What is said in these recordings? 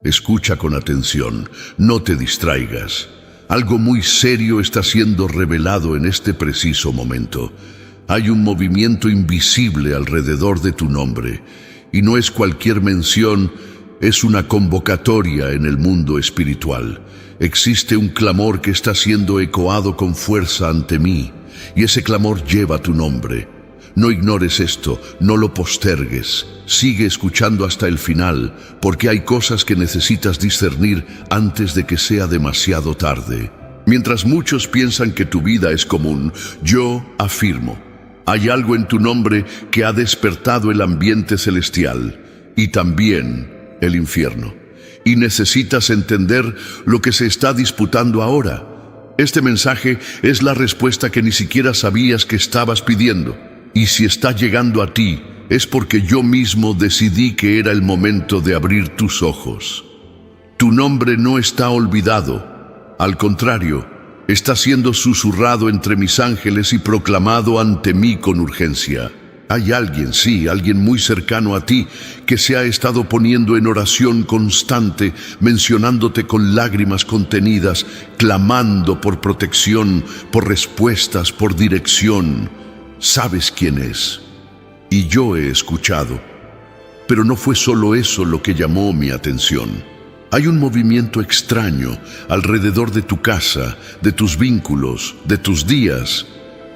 Escucha con atención, no te distraigas. Algo muy serio está siendo revelado en este preciso momento. Hay un movimiento invisible alrededor de tu nombre, y no es cualquier mención, es una convocatoria en el mundo espiritual. Existe un clamor que está siendo ecoado con fuerza ante mí, y ese clamor lleva tu nombre. No ignores esto, no lo postergues. Sigue escuchando hasta el final, porque hay cosas que necesitas discernir antes de que sea demasiado tarde. Mientras muchos piensan que tu vida es común, yo afirmo, hay algo en tu nombre que ha despertado el ambiente celestial y también el infierno. Y necesitas entender lo que se está disputando ahora. Este mensaje es la respuesta que ni siquiera sabías que estabas pidiendo. Y si está llegando a ti, es porque yo mismo decidí que era el momento de abrir tus ojos. Tu nombre no está olvidado. Al contrario, está siendo susurrado entre mis ángeles y proclamado ante mí con urgencia. Hay alguien, sí, alguien muy cercano a ti, que se ha estado poniendo en oración constante, mencionándote con lágrimas contenidas, clamando por protección, por respuestas, por dirección. Sabes quién es, y yo he escuchado. Pero no fue solo eso lo que llamó mi atención. Hay un movimiento extraño alrededor de tu casa, de tus vínculos, de tus días.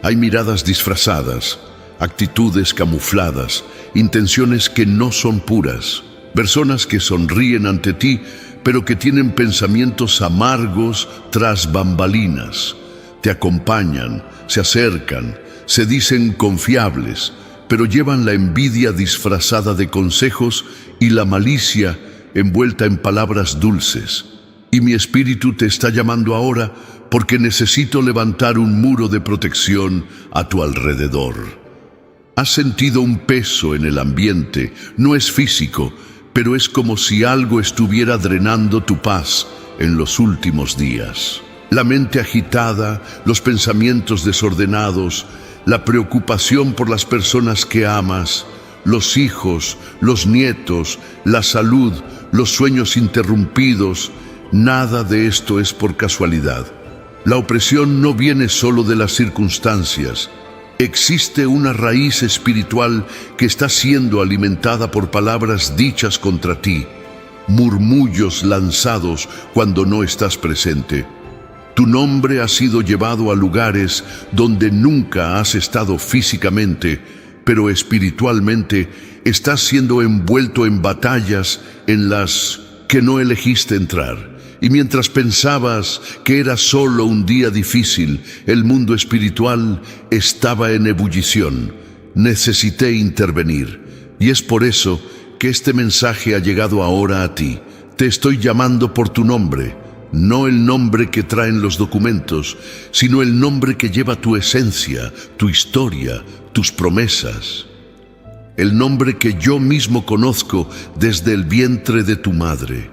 Hay miradas disfrazadas, actitudes camufladas, intenciones que no son puras. Personas que sonríen ante ti, pero que tienen pensamientos amargos tras bambalinas. Te acompañan, se acercan, se dicen confiables, pero llevan la envidia disfrazada de consejos y la malicia envuelta en palabras dulces. Y mi espíritu te está llamando ahora porque necesito levantar un muro de protección a tu alrededor. Has sentido un peso en el ambiente, no es físico, pero es como si algo estuviera drenando tu paz en los últimos días. La mente agitada, los pensamientos desordenados, la preocupación por las personas que amas, los hijos, los nietos, la salud, los sueños interrumpidos, nada de esto es por casualidad. La opresión no viene solo de las circunstancias. Existe una raíz espiritual que está siendo alimentada por palabras dichas contra ti, murmullos lanzados cuando no estás presente. Tu nombre ha sido llevado a lugares donde nunca has estado físicamente, pero espiritualmente estás siendo envuelto en batallas en las que no elegiste entrar. Y mientras pensabas que era solo un día difícil, el mundo espiritual estaba en ebullición. Necesité intervenir. Y es por eso que este mensaje ha llegado ahora a ti. Te estoy llamando por tu nombre. No el nombre que traen los documentos, sino el nombre que lleva tu esencia, tu historia, tus promesas. El nombre que yo mismo conozco desde el vientre de tu madre.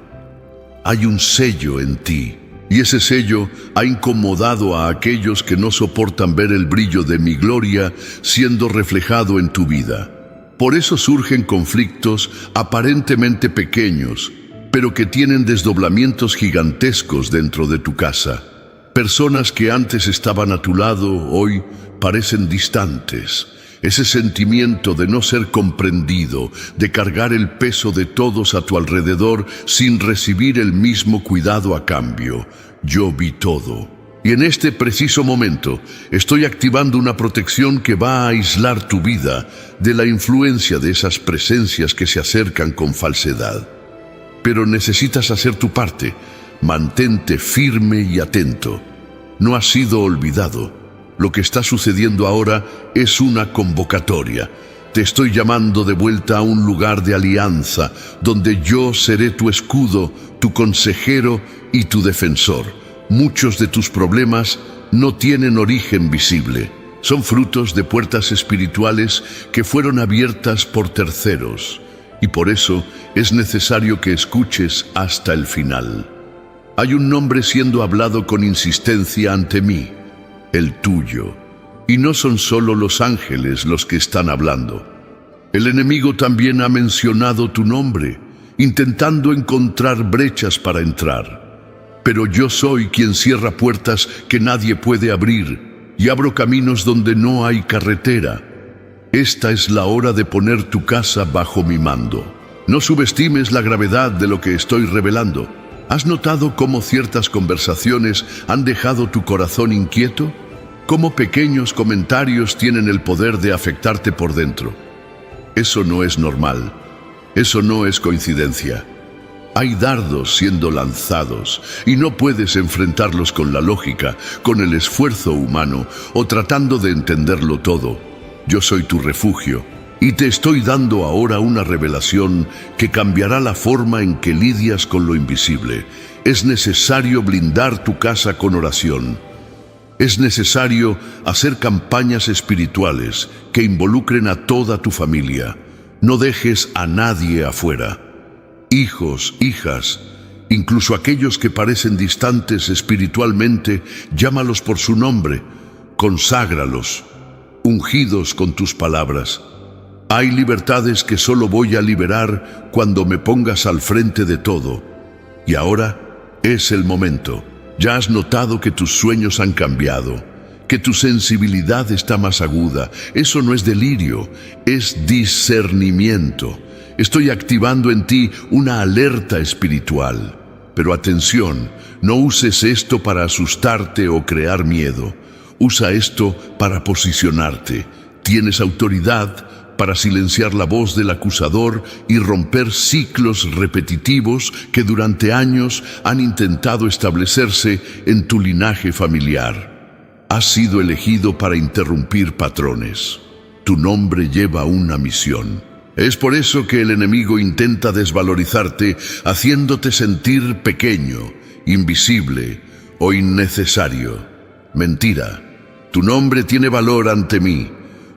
Hay un sello en ti, y ese sello ha incomodado a aquellos que no soportan ver el brillo de mi gloria siendo reflejado en tu vida. Por eso surgen conflictos aparentemente pequeños, pero que tienen desdoblamientos gigantescos dentro de tu casa. Personas que antes estaban a tu lado, hoy parecen distantes. Ese sentimiento de no ser comprendido, de cargar el peso de todos a tu alrededor sin recibir el mismo cuidado a cambio. Yo vi todo. Y en este preciso momento estoy activando una protección que va a aislar tu vida de la influencia de esas presencias que se acercan con falsedad. Pero necesitas hacer tu parte. Mantente firme y atento. No has sido olvidado. Lo que está sucediendo ahora es una convocatoria. Te estoy llamando de vuelta a un lugar de alianza, donde yo seré tu escudo, tu consejero y tu defensor. Muchos de tus problemas no tienen origen visible. Son frutos de puertas espirituales que fueron abiertas por terceros. Y por eso es necesario que escuches hasta el final. Hay un nombre siendo hablado con insistencia ante mí, el tuyo. Y no son solo los ángeles los que están hablando. El enemigo también ha mencionado tu nombre, intentando encontrar brechas para entrar. Pero yo soy quien cierra puertas que nadie puede abrir y abro caminos donde no hay carretera. Esta es la hora de poner tu casa bajo mi mando. No subestimes la gravedad de lo que estoy revelando. ¿Has notado cómo ciertas conversaciones han dejado tu corazón inquieto? ¿Cómo pequeños comentarios tienen el poder de afectarte por dentro? Eso no es normal. Eso no es coincidencia. Hay dardos siendo lanzados y no puedes enfrentarlos con la lógica, con el esfuerzo humano o tratando de entenderlo todo. Yo soy tu refugio y te estoy dando ahora una revelación que cambiará la forma en que lidias con lo invisible. Es necesario blindar tu casa con oración. Es necesario hacer campañas espirituales que involucren a toda tu familia. No dejes a nadie afuera. Hijos, hijas, incluso aquellos que parecen distantes espiritualmente, llámalos por su nombre, conságralos, ungidos con tus palabras. Hay libertades que solo voy a liberar cuando me pongas al frente de todo. Y ahora es el momento. Ya has notado que tus sueños han cambiado, que tu sensibilidad está más aguda. Eso no es delirio, es discernimiento. Estoy activando en ti una alerta espiritual. Pero atención, no uses esto para asustarte o crear miedo. Usa esto para posicionarte. Tienes autoridad para silenciar la voz del acusador y romper ciclos repetitivos que durante años han intentado establecerse en tu linaje familiar. Has sido elegido para interrumpir patrones. Tu nombre lleva una misión. Es por eso que el enemigo intenta desvalorizarte, haciéndote sentir pequeño, invisible o innecesario. Mentira. Tu nombre tiene valor ante mí.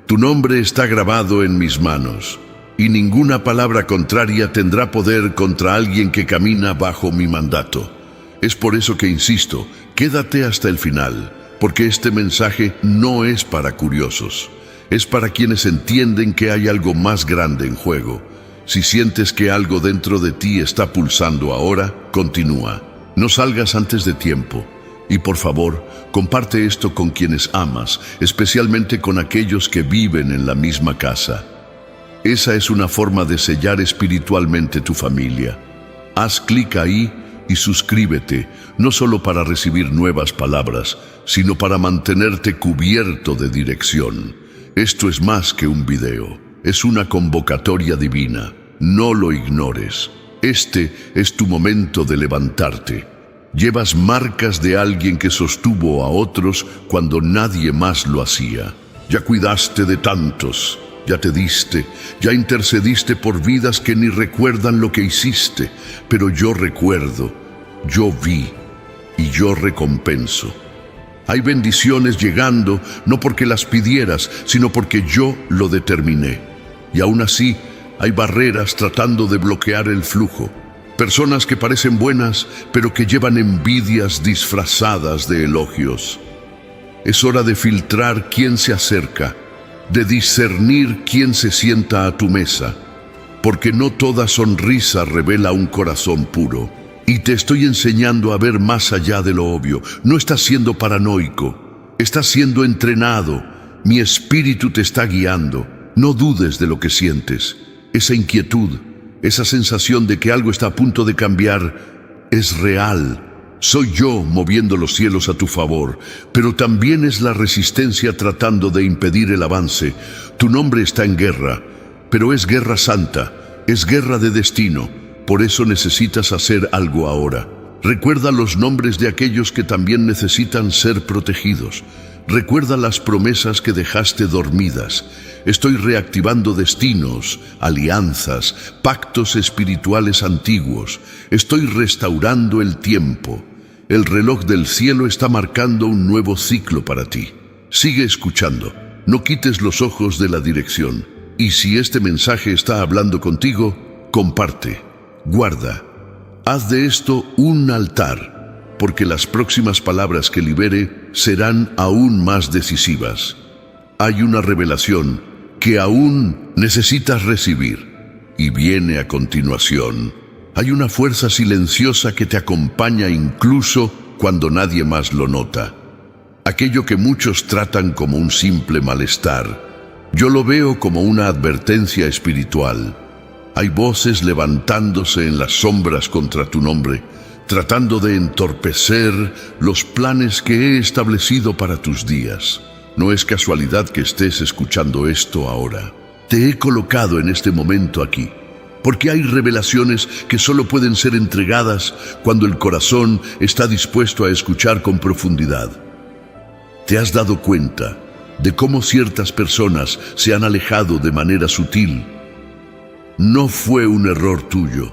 Tu nombre está grabado en mis manos, y ninguna palabra contraria tendrá poder contra alguien que camina bajo mi mandato. Es por eso que insisto, quédate hasta el final, porque este mensaje no es para curiosos. Es para quienes entienden que hay algo más grande en juego. Si sientes que algo dentro de ti está pulsando ahora, continúa. No salgas antes de tiempo. Y por favor, comparte esto con quienes amas, especialmente con aquellos que viven en la misma casa. Esa es una forma de sellar espiritualmente tu familia. Haz clic ahí y suscríbete, no solo para recibir nuevas palabras, sino para mantenerte cubierto de dirección. Esto es más que un video, es una convocatoria divina. No lo ignores. Este es tu momento de levantarte. Llevas marcas de alguien que sostuvo a otros cuando nadie más lo hacía. Ya cuidaste de tantos, ya te diste, ya intercediste por vidas que ni recuerdan lo que hiciste, pero yo recuerdo, yo vi y yo recompenso. Hay bendiciones llegando no porque las pidieras, sino porque yo lo determiné. Y aún así, hay barreras tratando de bloquear el flujo. Personas que parecen buenas, pero que llevan envidias disfrazadas de elogios. Es hora de filtrar quién se acerca, de discernir quién se sienta a tu mesa, porque no toda sonrisa revela un corazón puro. Y te estoy enseñando a ver más allá de lo obvio. No estás siendo paranoico, estás siendo entrenado. Mi espíritu te está guiando. No dudes de lo que sientes. Esa inquietud, esa sensación de que algo está a punto de cambiar, es real. Soy yo moviendo los cielos a tu favor, pero también es la resistencia tratando de impedir el avance. Tu nombre está en guerra, pero es guerra santa, es guerra de destino. Por eso necesitas hacer algo ahora. Recuerda los nombres de aquellos que también necesitan ser protegidos. Recuerda las promesas que dejaste dormidas. Estoy reactivando destinos, alianzas, pactos espirituales antiguos. Estoy restaurando el tiempo. El reloj del cielo está marcando un nuevo ciclo para ti. Sigue escuchando. No quites los ojos de la dirección. Y si este mensaje está hablando contigo, comparte, guarda. Haz de esto un altar, porque las próximas palabras que libere serán aún más decisivas. Hay una revelación que aún necesitas recibir y viene a continuación. Hay una fuerza silenciosa que te acompaña incluso cuando nadie más lo nota. Aquello que muchos tratan como un simple malestar, yo lo veo como una advertencia espiritual. Hay voces levantándose en las sombras contra tu nombre, tratando de entorpecer los planes que he establecido para tus días. No es casualidad que estés escuchando esto ahora. Te he colocado en este momento aquí, porque hay revelaciones que solo pueden ser entregadas cuando el corazón está dispuesto a escuchar con profundidad. ¿Te has dado cuenta de cómo ciertas personas se han alejado de manera sutil? No fue un error tuyo,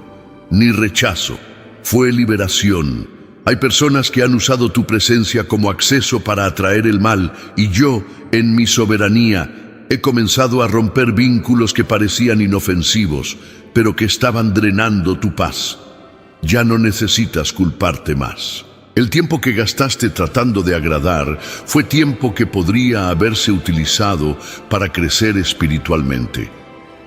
ni rechazo, fue liberación. Hay personas que han usado tu presencia como acceso para atraer el mal, y yo, en mi soberanía, he comenzado a romper vínculos que parecían inofensivos, pero que estaban drenando tu paz. Ya no necesitas culparte más. El tiempo que gastaste tratando de agradar fue tiempo que podría haberse utilizado para crecer espiritualmente.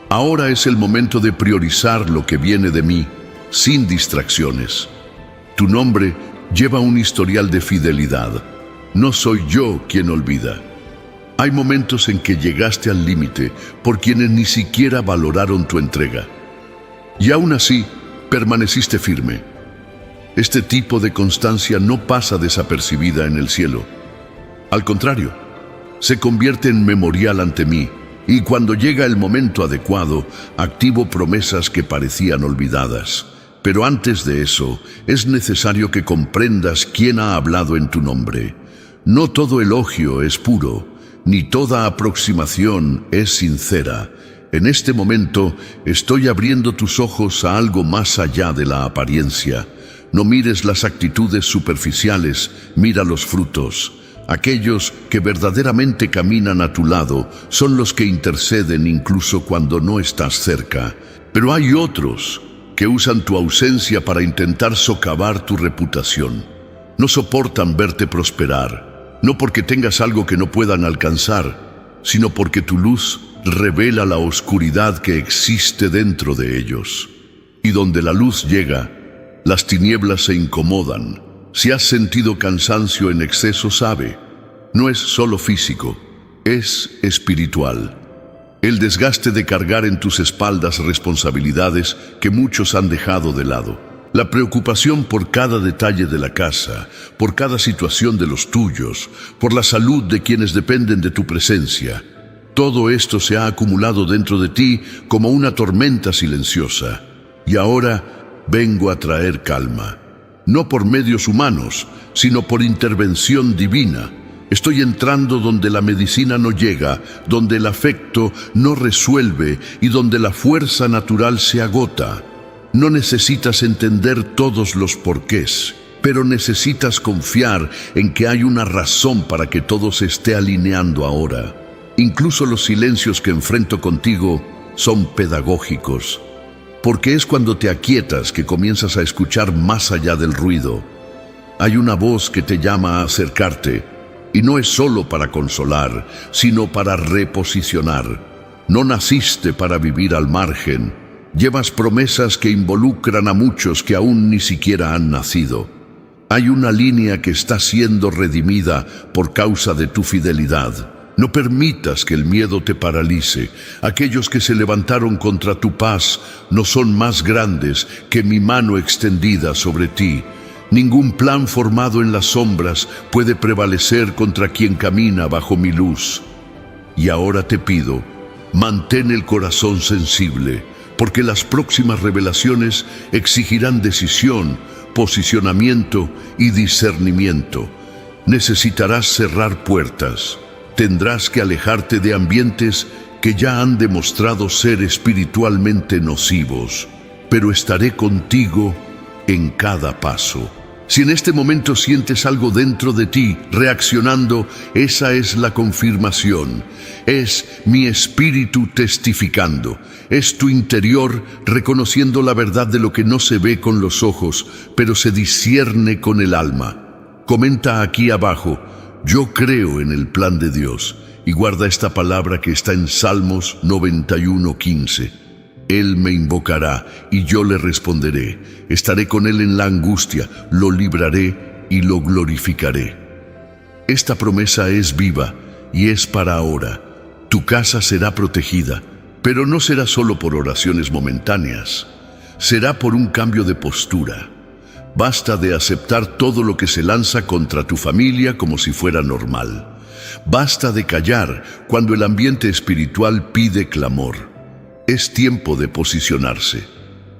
Ahora es el momento de priorizar lo que viene de mí, sin distracciones. Tu nombre lleva un historial de fidelidad. No soy yo quien olvida. Hay momentos en que llegaste al límite por quienes ni siquiera valoraron tu entrega. Y aún así, permaneciste firme. Este tipo de constancia no pasa desapercibida en el cielo. Al contrario, se convierte en memorial ante mí, y cuando llega el momento adecuado, activo promesas que parecían olvidadas. Pero antes de eso, es necesario que comprendas quién ha hablado en tu nombre. No todo elogio es puro, ni toda aproximación es sincera. En este momento estoy abriendo tus ojos a algo más allá de la apariencia. No mires las actitudes superficiales, mira los frutos. Aquellos que verdaderamente caminan a tu lado son los que interceden incluso cuando no estás cerca. Pero hay otros que usan tu ausencia para intentar socavar tu reputación. No soportan verte prosperar, no porque tengas algo que no puedan alcanzar, sino porque tu luz revela la oscuridad que existe dentro de ellos. Y donde la luz llega, las tinieblas se incomodan. Si has sentido cansancio en exceso, sabe, no es solo físico, es espiritual. El desgaste de cargar en tus espaldas responsabilidades que muchos han dejado de lado. La preocupación por cada detalle de la casa, por cada situación de los tuyos, por la salud de quienes dependen de tu presencia. Todo esto se ha acumulado dentro de ti como una tormenta silenciosa. Y ahora vengo a traer calma. No por medios humanos, sino por intervención divina. Estoy entrando donde la medicina no llega, donde el afecto no resuelve y donde la fuerza natural se agota. No necesitas entender todos los porqués, pero necesitas confiar en que hay una razón para que todo se esté alineando ahora. Incluso los silencios que enfrento contigo son pedagógicos, porque es cuando te aquietas que comienzas a escuchar más allá del ruido. Hay una voz que te llama a acercarte, y no es solo para consolar, sino para reposicionar. No naciste para vivir al margen. Llevas promesas que involucran a muchos que aún ni siquiera han nacido. Hay una línea que está siendo redimida por causa de tu fidelidad. No permitas que el miedo te paralice. Aquellos que se levantaron contra tu paz no son más grandes que mi mano extendida sobre ti. Ningún plan formado en las sombras puede prevalecer contra quien camina bajo mi luz. Y ahora te pido, mantén el corazón sensible, porque las próximas revelaciones exigirán decisión, posicionamiento y discernimiento. Necesitarás cerrar puertas. Tendrás que alejarte de ambientes que ya han demostrado ser espiritualmente nocivos, pero estaré contigo en cada paso. Si en este momento sientes algo dentro de ti reaccionando, esa es la confirmación. Es mi espíritu testificando. Es tu interior reconociendo la verdad de lo que no se ve con los ojos, pero se discierne con el alma. Comenta aquí abajo: yo creo en el plan de Dios, y guarda esta palabra que está en Salmos 91:15. Él me invocará y yo le responderé. Estaré con él en la angustia, lo libraré y lo glorificaré. Esta promesa es viva y es para ahora. Tu casa será protegida, pero no será solo por oraciones momentáneas. Será por un cambio de postura. Basta de aceptar todo lo que se lanza contra tu familia como si fuera normal. Basta de callar cuando el ambiente espiritual pide clamor. Es tiempo de posicionarse.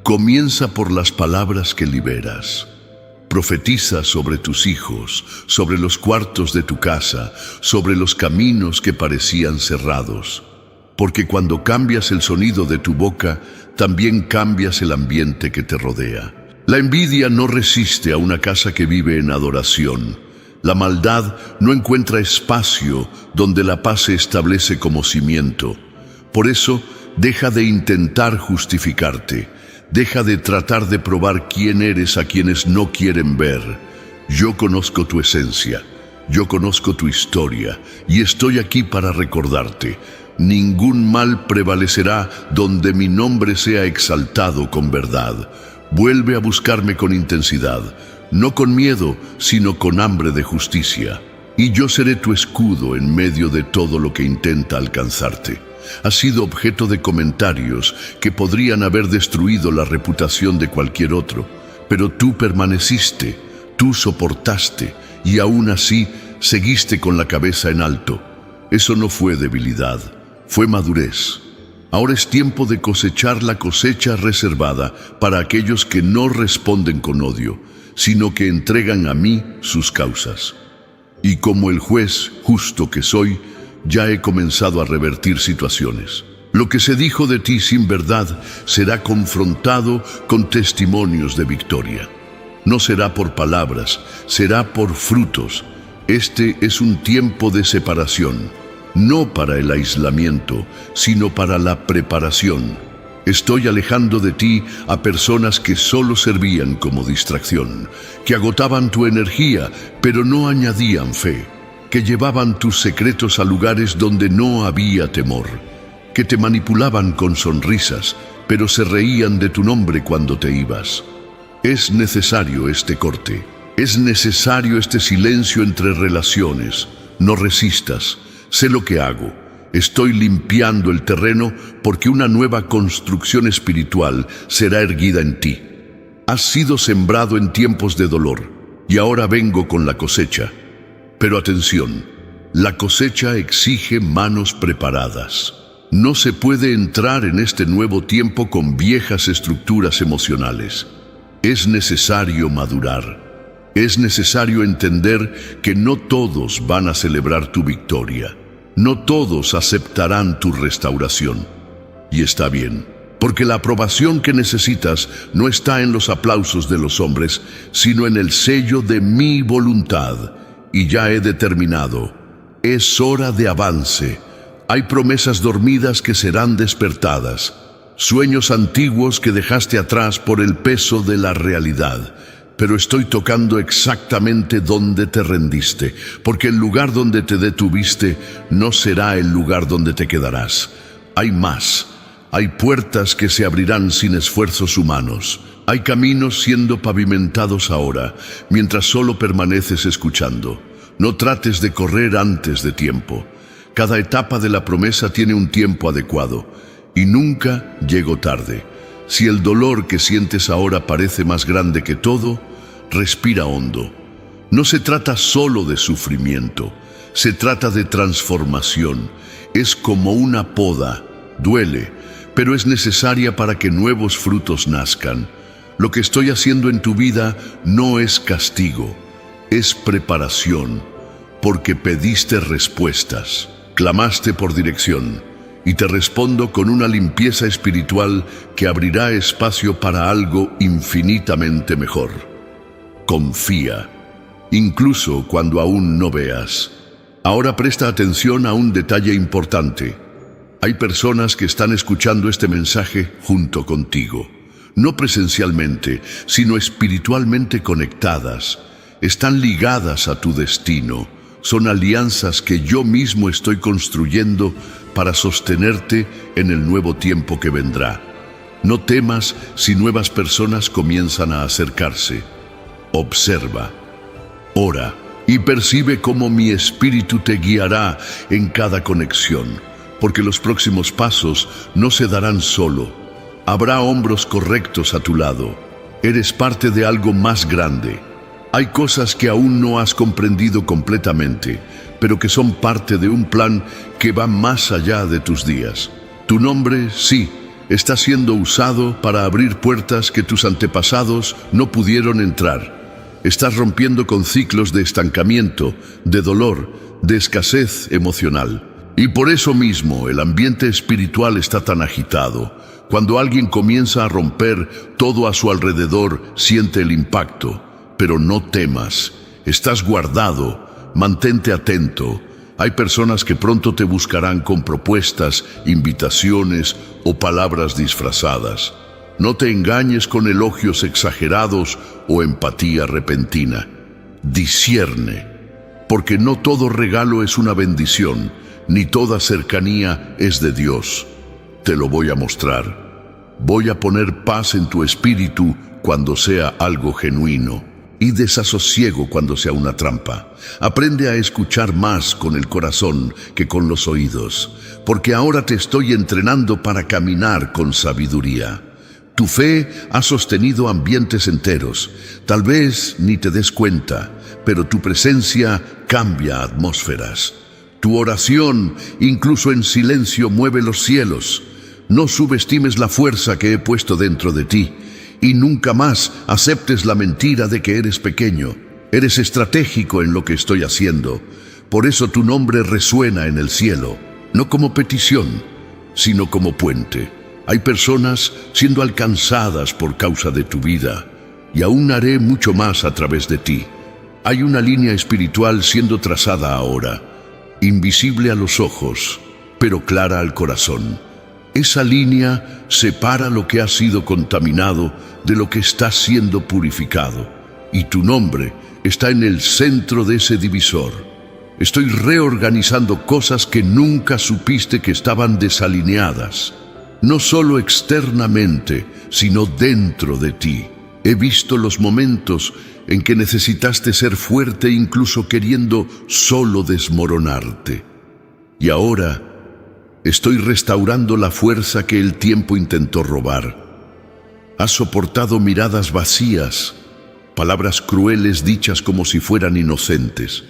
Comienza por las palabras que liberas. Profetiza sobre tus hijos, sobre los cuartos de tu casa, sobre los caminos que parecían cerrados. Porque cuando cambias el sonido de tu boca, también cambias el ambiente que te rodea. La envidia no resiste a una casa que vive en adoración. La maldad no encuentra espacio donde la paz se establece como cimiento. Por eso, deja de intentar justificarte. Deja de tratar de probar quién eres a quienes no quieren ver. Yo conozco tu esencia, yo conozco tu historia y estoy aquí para recordarte. Ningún mal prevalecerá donde mi nombre sea exaltado con verdad. Vuelve a buscarme con intensidad, no con miedo, sino con hambre de justicia. Y yo seré tu escudo en medio de todo lo que intenta alcanzarte. Has sido objeto de comentarios que podrían haber destruido la reputación de cualquier otro, pero tú permaneciste, tú soportaste y aún así seguiste con la cabeza en alto. Eso no fue debilidad, fue madurez. Ahora es tiempo de cosechar la cosecha reservada para aquellos que no responden con odio, sino que entregan a mí sus causas. Y como el juez justo que soy, ya he comenzado a revertir situaciones. Lo que se dijo de ti sin verdad será confrontado con testimonios de victoria. No será por palabras, será por frutos. Este es un tiempo de separación, no para el aislamiento, sino para la preparación. Estoy alejando de ti a personas que solo servían como distracción, que agotaban tu energía, pero no añadían fe, que llevaban tus secretos a lugares donde no había temor, que te manipulaban con sonrisas, pero se reían de tu nombre cuando te ibas. Es necesario este corte, es necesario este silencio entre relaciones. No resistas, sé lo que hago. Estoy limpiando el terreno porque una nueva construcción espiritual será erguida en ti. Has sido sembrado en tiempos de dolor y ahora vengo con la cosecha. Pero atención, la cosecha exige manos preparadas. No se puede entrar en este nuevo tiempo con viejas estructuras emocionales. Es necesario madurar. Es necesario entender que no todos van a celebrar tu victoria. No todos aceptarán tu restauración. Y está bien, porque la aprobación que necesitas no está en los aplausos de los hombres, sino en el sello de mi voluntad. Y ya he determinado, es hora de avance. Hay promesas dormidas que serán despertadas, sueños antiguos que dejaste atrás por el peso de la realidad. Pero estoy tocando exactamente donde te rendiste, porque el lugar donde te detuviste no será el lugar donde te quedarás. Hay más. Hay puertas que se abrirán sin esfuerzos humanos. Hay caminos siendo pavimentados ahora, mientras solo permaneces escuchando. No trates de correr antes de tiempo. Cada etapa de la promesa tiene un tiempo adecuado, y nunca llego tarde. Si el dolor que sientes ahora parece más grande que todo, respira hondo. No se trata solo de sufrimiento, se trata de transformación. Es como una poda, duele, pero es necesaria para que nuevos frutos nazcan. Lo que estoy haciendo en tu vida no es castigo, es preparación, porque pediste respuestas, clamaste por dirección. Y te respondo con una limpieza espiritual que abrirá espacio para algo infinitamente mejor. Confía, incluso cuando aún no veas. Ahora presta atención a un detalle importante. Hay personas que están escuchando este mensaje junto contigo. No presencialmente, sino espiritualmente conectadas. Están ligadas a tu destino. Son alianzas que yo mismo estoy construyendo para sostenerte en el nuevo tiempo que vendrá. No temas si nuevas personas comienzan a acercarse. Observa, ora y percibe cómo mi espíritu te guiará en cada conexión, porque los próximos pasos no se darán solo. Habrá hombros correctos a tu lado. Eres parte de algo más grande. Hay cosas que aún no has comprendido completamente, pero que son parte de un plan que va más allá de tus días. Tu nombre, sí, está siendo usado para abrir puertas que tus antepasados no pudieron entrar. Estás rompiendo con ciclos de estancamiento, de dolor, de escasez emocional. Y por eso mismo el ambiente espiritual está tan agitado. Cuando alguien comienza a romper, todo a su alrededor siente el impacto. Pero no temas, estás guardado, mantente atento. Hay personas que pronto te buscarán con propuestas, invitaciones o palabras disfrazadas. No te engañes con elogios exagerados o empatía repentina. Discierne, porque no todo regalo es una bendición, ni toda cercanía es de Dios. Te lo voy a mostrar. Voy a poner paz en tu espíritu cuando sea algo genuino, y desasosiego cuando sea una trampa. Aprende a escuchar más con el corazón que con los oídos, porque ahora te estoy entrenando para caminar con sabiduría. Tu fe ha sostenido ambientes enteros. Tal vez ni te des cuenta, pero tu presencia cambia atmósferas. Tu oración, incluso en silencio, mueve los cielos. No subestimes la fuerza que he puesto dentro de ti, y nunca más aceptes la mentira de que eres pequeño. Eres estratégico en lo que estoy haciendo. Por eso tu nombre resuena en el cielo, no como petición, sino como puente. Hay personas siendo alcanzadas por causa de tu vida, y aún haré mucho más a través de ti. Hay una línea espiritual siendo trazada ahora, invisible a los ojos, pero clara al corazón. Esa línea separa lo que ha sido contaminado de lo que está siendo purificado, y tu nombre está en el centro de ese divisor. Estoy reorganizando cosas que nunca supiste que estaban desalineadas. No solo externamente, sino dentro de ti. He visto los momentos en que necesitaste ser fuerte incluso queriendo solo desmoronarte. Y ahora estoy restaurando la fuerza que el tiempo intentó robar. Has soportado miradas vacías, palabras crueles dichas como si fueran inocentes.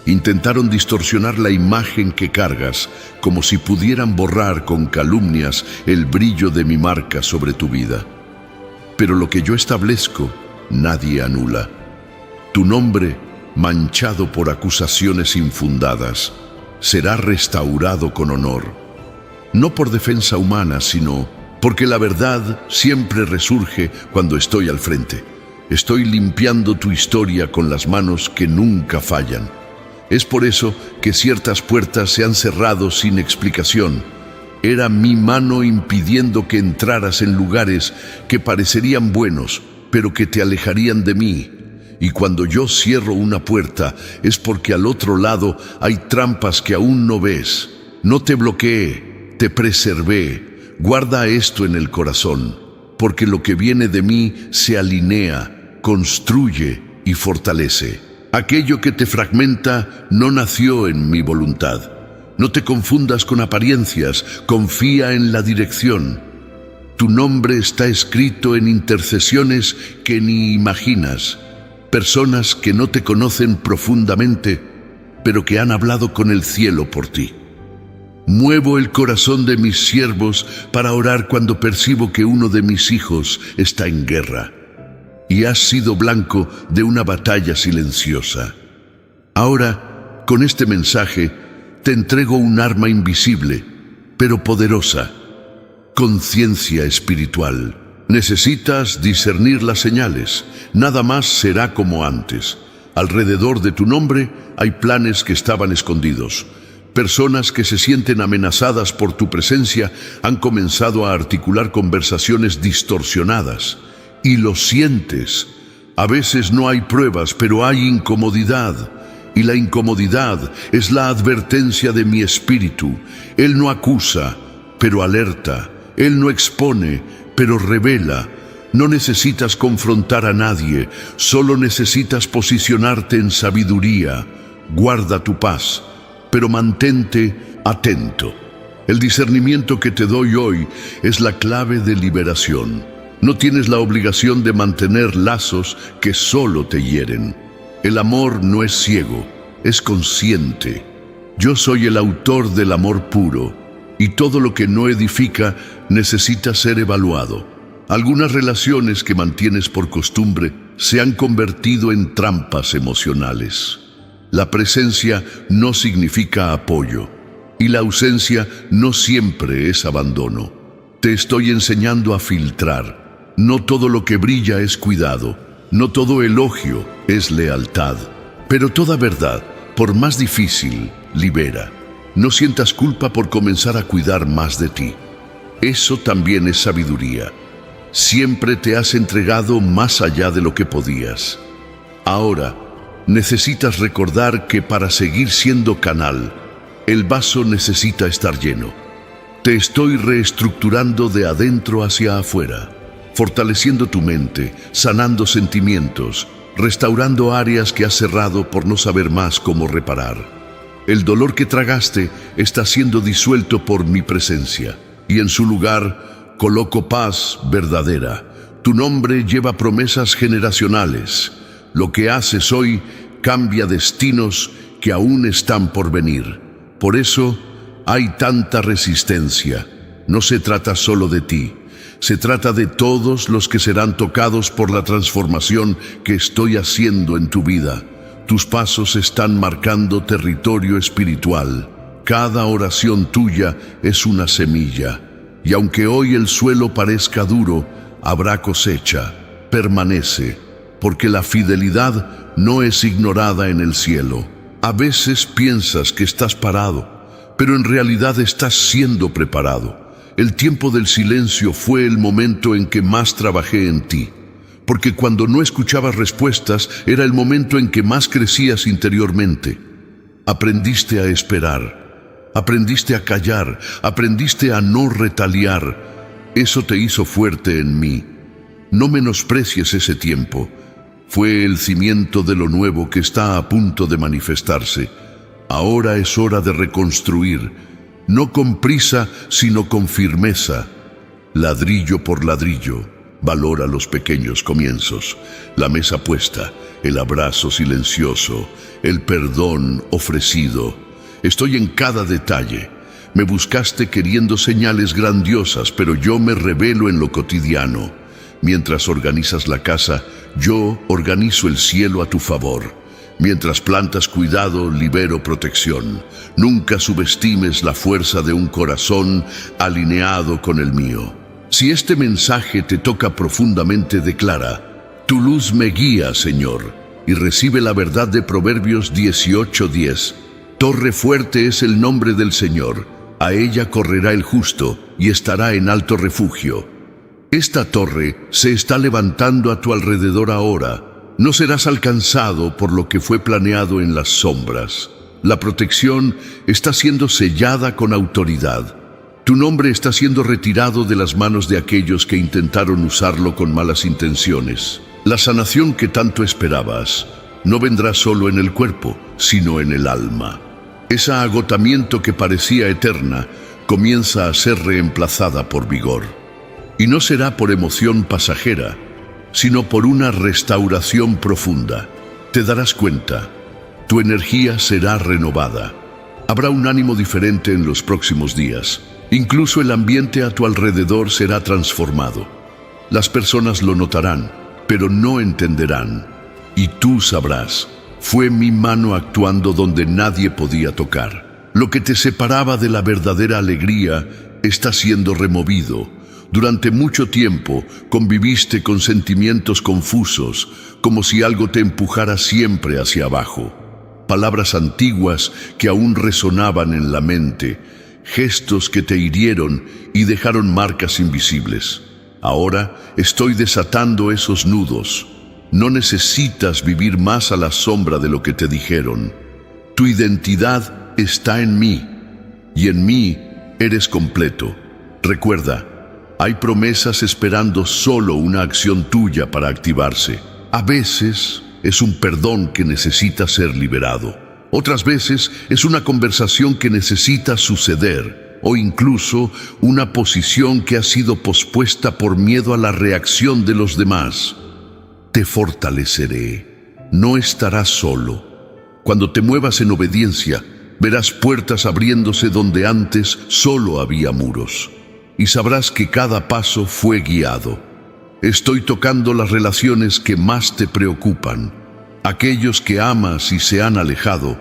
Intentaron distorsionar la imagen que cargas, como si pudieran borrar con calumnias el brillo de mi marca sobre tu vida. Pero lo que yo establezco, nadie anula. Tu nombre, manchado por acusaciones infundadas, será restaurado con honor. No por defensa humana, sino porque la verdad siempre resurge cuando estoy al frente. Estoy limpiando tu historia con las manos que nunca fallan. Es por eso que ciertas puertas se han cerrado sin explicación. Era mi mano impidiendo que entraras en lugares que parecerían buenos, pero que te alejarían de mí. Y cuando yo cierro una puerta, es porque al otro lado hay trampas que aún no ves. No te bloqueé, te preservé. Guarda esto en el corazón, porque lo que viene de mí se alinea, construye y fortalece. Aquello que te fragmenta no nació en mi voluntad. No te confundas con apariencias, confía en la dirección. Tu nombre está escrito en intercesiones que ni imaginas. Personas que no te conocen profundamente, pero que han hablado con el cielo por ti. Muevo el corazón de mis siervos para orar cuando percibo que uno de mis hijos está en guerra. Y has sido blanco de una batalla silenciosa. Ahora, con este mensaje, te entrego un arma invisible, pero poderosa. Conciencia espiritual. Necesitas discernir las señales. Nada más será como antes. Alrededor de tu nombre hay planes que estaban escondidos. Personas que se sienten amenazadas por tu presencia han comenzado a articular conversaciones distorsionadas. Y lo sientes. A veces no hay pruebas, pero hay incomodidad. Y la incomodidad es la advertencia de mi espíritu. Él no acusa, pero alerta. Él no expone, pero revela. No necesitas confrontar a nadie, solo necesitas posicionarte en sabiduría. Guarda tu paz, pero mantente atento. El discernimiento que te doy hoy es la clave de liberación. No tienes la obligación de mantener lazos que solo te hieren. El amor no es ciego, es consciente. Yo soy el autor del amor puro, y todo lo que no edifica necesita ser evaluado. Algunas relaciones que mantienes por costumbre se han convertido en trampas emocionales. La presencia no significa apoyo, y la ausencia no siempre es abandono. Te estoy enseñando a filtrar. No todo lo que brilla es cuidado, no todo elogio es lealtad, pero toda verdad, por más difícil, libera. No sientas culpa por comenzar a cuidar más de ti. Eso también es sabiduría. Siempre te has entregado más allá de lo que podías. Ahora, necesitas recordar que para seguir siendo canal, el vaso necesita estar lleno. Te estoy reestructurando de adentro hacia afuera, fortaleciendo tu mente, sanando sentimientos, restaurando áreas que has cerrado por no saber más cómo reparar. El dolor que tragaste está siendo disuelto por mi presencia, y en su lugar coloco paz verdadera. Tu nombre lleva promesas generacionales. Lo que haces hoy cambia destinos que aún están por venir. Por eso hay tanta resistencia. No se trata solo de ti. Se trata de todos los que serán tocados por la transformación que estoy haciendo en tu vida. Tus pasos están marcando territorio espiritual. Cada oración tuya es una semilla. Y aunque hoy el suelo parezca duro, habrá cosecha. Permanece, porque la fidelidad no es ignorada en el cielo. A veces piensas que estás parado, pero en realidad estás siendo preparado. El tiempo del silencio fue el momento en que más trabajé en ti, porque cuando no escuchabas respuestas era el momento en que más crecías interiormente. Aprendiste a esperar. Aprendiste a callar, aprendiste a no retaliar. Eso te hizo fuerte en mí. No menosprecies ese tiempo. Fue el cimiento de lo nuevo que está a punto de manifestarse. Ahora es hora de reconstruir, no con prisa, sino con firmeza. Ladrillo por ladrillo, valora los pequeños comienzos, la mesa puesta, el abrazo silencioso, el perdón ofrecido. Estoy en cada detalle. Me buscaste queriendo señales grandiosas, pero yo me revelo en lo cotidiano. Mientras organizas la casa, yo organizo el cielo a tu favor. Mientras plantas cuidado, libero protección. Nunca subestimes la fuerza de un corazón alineado con el mío. Si este mensaje te toca profundamente, declara: tu luz me guía, Señor, y recibe la verdad de Proverbios 18:10. Torre fuerte es el nombre del Señor, a ella correrá el justo y estará en alto refugio. Esta torre se está levantando a tu alrededor ahora. No serás alcanzado por lo que fue planeado en las sombras. La protección está siendo sellada con autoridad. Tu nombre está siendo retirado de las manos de aquellos que intentaron usarlo con malas intenciones. La sanación que tanto esperabas no vendrá solo en el cuerpo, sino en el alma. Ese agotamiento que parecía eterna comienza a ser reemplazada por vigor. Y no será por emoción pasajera, sino por una restauración profunda. Te darás cuenta, tu energía será renovada. Habrá un ánimo diferente en los próximos días. Incluso el ambiente a tu alrededor será transformado. Las personas lo notarán, pero no entenderán. Y tú sabrás. Fue mi mano actuando donde nadie podía tocar. Lo que te separaba de la verdadera alegría está siendo removido. Durante mucho tiempo conviviste con sentimientos confusos, como si algo te empujara siempre hacia abajo. Palabras antiguas que aún resonaban en la mente, gestos que te hirieron y dejaron marcas invisibles. Ahora estoy desatando esos nudos. No necesitas vivir más a la sombra de lo que te dijeron. Tu identidad está en mí, y en mí eres completo. Recuerda, Hay promesas esperando solo una acción tuya para activarse. A veces es un perdón que necesita ser liberado. Otras veces es una conversación que necesita suceder, o incluso una posición que ha sido pospuesta por miedo a la reacción de los demás. Te fortaleceré. No estarás solo. Cuando te muevas en obediencia, verás puertas abriéndose donde antes solo había muros. Y sabrás que cada paso fue guiado. Estoy tocando las relaciones que más te preocupan. Aquellos que amas y se han alejado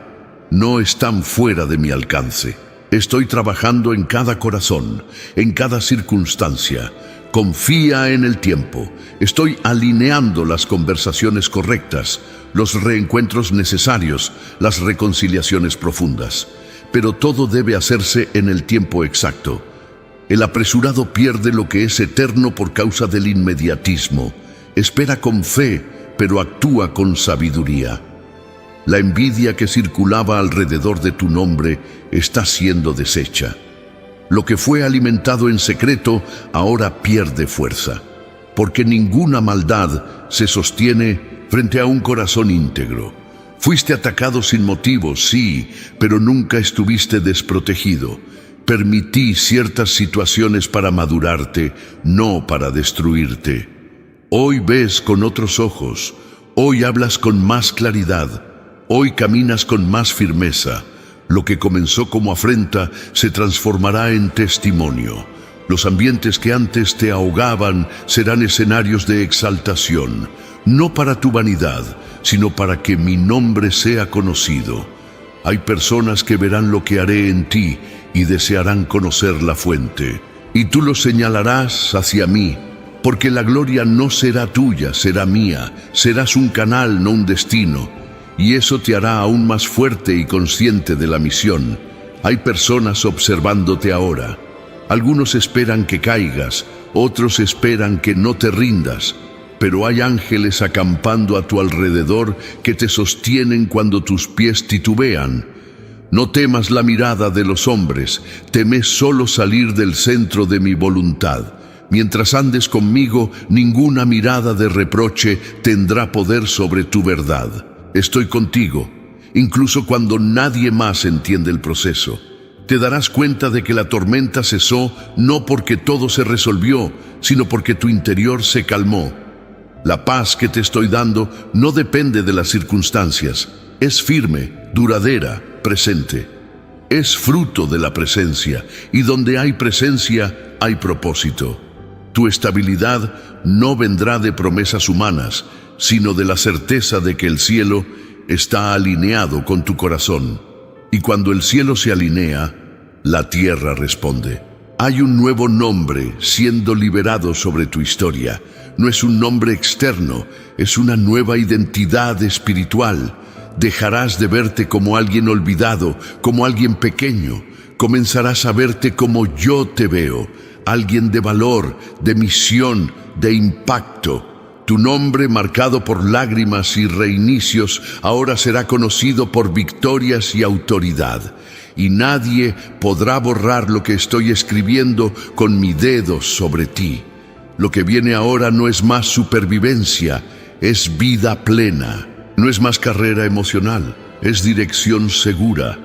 no están fuera de mi alcance. Estoy trabajando en cada corazón, en cada circunstancia. Confía en el tiempo. Estoy alineando las conversaciones correctas, los reencuentros necesarios, las reconciliaciones profundas. Pero todo debe hacerse en el tiempo exacto. El apresurado pierde lo que es eterno por causa del inmediatismo. Espera con fe, pero actúa con sabiduría. La envidia que circulaba alrededor de tu nombre está siendo deshecha. Lo que fue alimentado en secreto ahora pierde fuerza, porque ninguna maldad se sostiene frente a un corazón íntegro. Fuiste atacado sin motivo, sí, pero nunca estuviste desprotegido. Permití ciertas situaciones para madurarte, no para destruirte. Hoy ves con otros ojos, hoy hablas con más claridad, hoy caminas con más firmeza. Lo que comenzó como afrenta se transformará en testimonio. Los ambientes que antes te ahogaban serán escenarios de exaltación, no para tu vanidad, sino para que mi nombre sea conocido. Hay personas que verán lo que haré en ti y desearán conocer la fuente. Y tú lo señalarás hacia mí, porque la gloria no será tuya, será mía. Serás un canal, no un destino. Y eso te hará aún más fuerte y consciente de la misión. Hay personas observándote ahora. Algunos esperan que caigas, otros esperan que no te rindas. Pero hay ángeles acampando a tu alrededor que te sostienen cuando tus pies titubean. No temas la mirada de los hombres, teme solo salir del centro de mi voluntad. Mientras andes conmigo, ninguna mirada de reproche tendrá poder sobre tu verdad. Estoy contigo, incluso cuando nadie más entiende el proceso. Te darás cuenta de que la tormenta cesó no porque todo se resolvió, sino porque tu interior se calmó. La paz que te estoy dando no depende de las circunstancias. Es firme, duradera, presente. Es fruto de la presencia, y donde hay presencia, hay propósito. Tu estabilidad no vendrá de promesas humanas, sino de la certeza de que el cielo está alineado con tu corazón. Y cuando el cielo se alinea, la tierra responde. Hay un nuevo nombre siendo liberado sobre tu historia. No es un nombre externo, es una nueva identidad espiritual. Dejarás de verte como alguien olvidado, como alguien pequeño. Comenzarás a verte como yo te veo, alguien de valor, de misión, de impacto. Tu nombre, marcado por lágrimas y reinicios, ahora será conocido por victorias y autoridad. Y nadie podrá borrar lo que estoy escribiendo con mi dedo sobre ti. Lo que viene ahora no es más supervivencia, es vida plena. No es más carrera emocional, es dirección segura.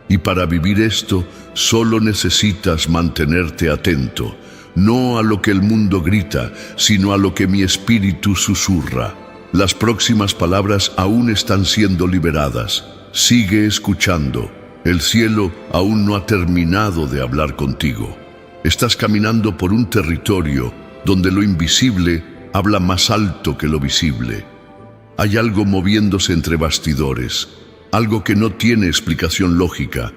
Y para vivir esto, solo necesitas mantenerte atento. No a lo que el mundo grita, sino a lo que mi espíritu susurra. Las próximas palabras aún están siendo liberadas. Sigue escuchando. El cielo aún no ha terminado de hablar contigo. Estás caminando por un territorio donde lo invisible habla más alto que lo visible. Hay algo moviéndose entre bastidores, algo que no tiene explicación lógica,